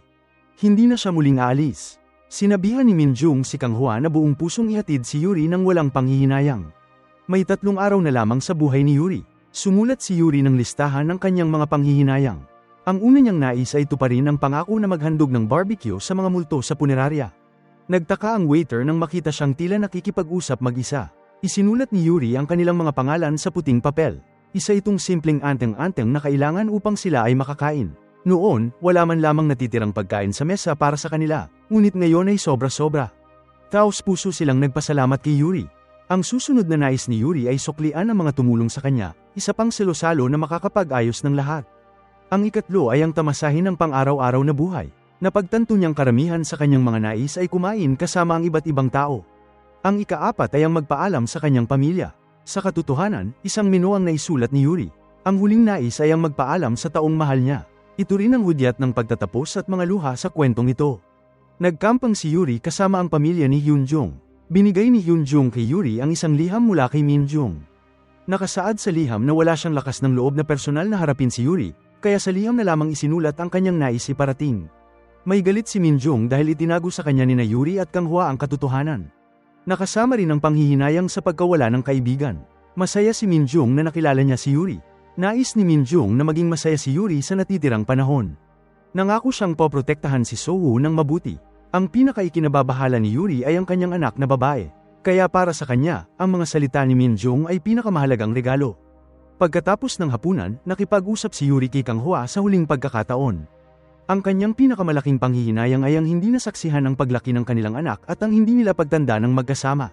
Hindi na siya muling aalis. Sinabihan ni Minjung si Kang Hwa na buong pusong ihatid si Yuri ng walang panghihinayang. May 3 araw na lamang sa buhay ni Yuri. Sumulat si Yuri ng listahan ng kanyang mga panghihinayang. Ang una niyang nais ay tuparin ang pangako na maghandog ng barbecue sa mga multo sa punerarya. Nagtaka ang waiter nang makita siyang tila nakikipag-usap mag-isa. Isinulat ni Yuri ang kanilang mga pangalan sa puting papel. Isa itong simpleng anteng-anteng na kailangan upang sila ay makakain. Noon, wala man lamang natitirang pagkain sa mesa para sa kanila, ngunit ngayon ay sobra-sobra. Taos-puso silang nagpasalamat kay Yuri. Ang susunod na nais ni Yuri ay suklian ang mga tumulong sa kanya, isa pang selosalo na makakapag-ayos ng lahat. Ang ikatlo ay ang tamasahin ng pang-araw-araw na buhay. Napagtanto niyang karamihan sa kanyang mga nais ay kumain kasama ang iba't ibang tao. Ang ika-4 ay ang magpaalam sa kanyang pamilya. Sa katotohanan, isang menu ang naisulat ni Yuri. Ang huling nais ay ang magpaalam sa taong mahal niya. Ito rin ang hudyat ng pagtatapos at mga luha sa kwentong ito. Nagkampang si Yuri kasama ang pamilya ni Hyunjung. Binigay ni Hyunjung kay Yuri ang isang liham mula kay Minjung. Nakasaad sa liham na wala siyang lakas ng loob na personal na harapin si Yuri, kaya sa liham na lamang isinulat ang kanyang nais iparating. May galit si Minjung dahil itinago sa kanya nina Yuri at Kang Hwa ang katotohanan. Nakasama rin ang panghihinayang sa pagkawala ng kaibigan. Masaya si Minjung na nakilala niya si Yuri. Nais ni Minjung na maging masaya si Yuri sa natitirang panahon. Nangako siyang poprotektahan si Sowu ng mabuti. Ang pinakaikinababahala ni Yuri ay ang kanyang anak na babae. Kaya para sa kanya, ang mga salita ni Minjung ay pinakamahalagang regalo. Pagkatapos ng hapunan, nakipag-usap si Yuri kay Kang Hwa sa huling pagkakataon. Ang kanyang pinakamalaking panghihinayang ay ang hindi nasaksihan ang paglaki ng kanilang anak at ang hindi nila pagtanda ng magkasama.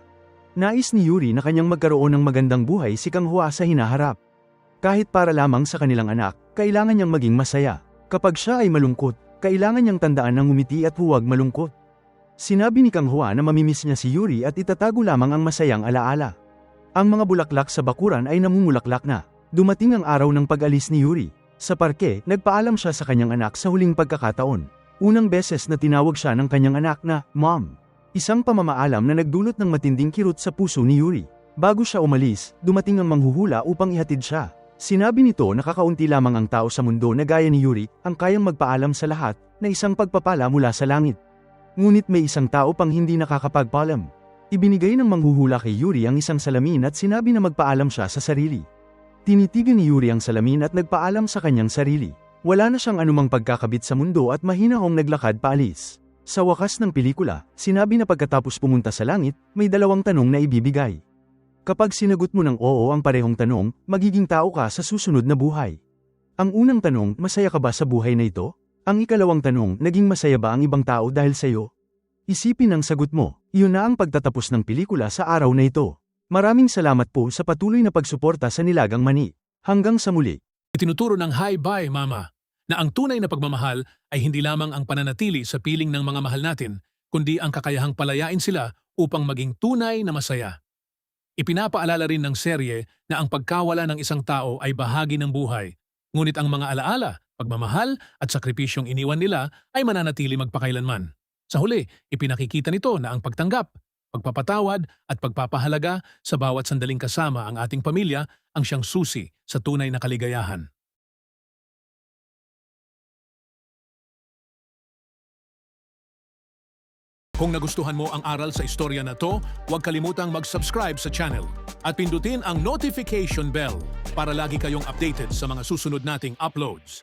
Nais ni Yuri na kanyang magkaroon ng magandang buhay si Kang Hwa sa hinaharap. Kahit para lamang sa kanilang anak, kailangan niyang maging masaya. Kapag siya ay malungkot, kailangan niyang tandaan ng ngumiti at huwag malungkot. Sinabi ni Kang Hua na mamimiss niya si Yuri at itatago lamang ang masayang alaala. Ang mga bulaklak sa bakuran ay namumulaklak na. Dumating ang araw ng pag-alis ni Yuri. Sa parke, nagpaalam siya sa kanyang anak sa huling pagkakataon. Unang beses na tinawag siya ng kanyang anak na Mom. Isang pamamaalam na nagdulot ng matinding kirot sa puso ni Yuri. Bago siya umalis, dumating ang manghuhula upang ihatid siya. Sinabi nito na kakaunti lamang ang tao sa mundo na gaya ni Yuri, ang kayang magpaalam sa lahat, na isang pagpapala mula sa langit. Ngunit may isang tao pang hindi nakakapagpaalam. Ibinigay ng manghuhula kay Yuri ang isang salamin at sinabi na magpaalam siya sa sarili. Tinitigan ni Yuri ang salamin at nagpaalam sa kanyang sarili. Wala na siyang anumang pagkakabit sa mundo at mahinahong naglakad paalis. Sa wakas ng pelikula, sinabi na pagkatapos pumunta sa langit, may 2 tanong na ibibigay. Kapag sinagot mo ng oo ang parehong tanong, magiging tao ka sa susunod na buhay. Ang unang tanong, masaya ka ba sa buhay na ito? Ang ikalawang tanong, naging masaya ba ang ibang tao dahil sa'yo? Isipin ang sagot mo, iyon na ang pagtatapos ng pelikula sa araw na ito. Maraming salamat po sa patuloy na pagsuporta sa Nilagang Mani. Hanggang sa muli. Itinuturo ng Hi-Bye Mama na ang tunay na pagmamahal ay hindi lamang ang pananatili sa piling ng mga mahal natin, kundi ang kakayahang palayain sila upang maging tunay na masaya. Ipinapaalala rin ng serye na ang pagkawala ng isang tao ay bahagi ng buhay, ngunit ang mga alaala, pagmamahal at sakripisyong iniwan nila ay mananatili magpakailanman. Sa huli, ipinakikita nito na ang pagtanggap, pagpapatawad at pagpapahalaga sa bawat sandaling kasama ang ating pamilya ang siyang susi sa tunay na kaligayahan. Kung nagustuhan mo ang aral sa istorya na to, huwag kalimutang mag-subscribe sa channel at pindutin ang notification bell para lagi kayong updated sa mga susunod nating uploads.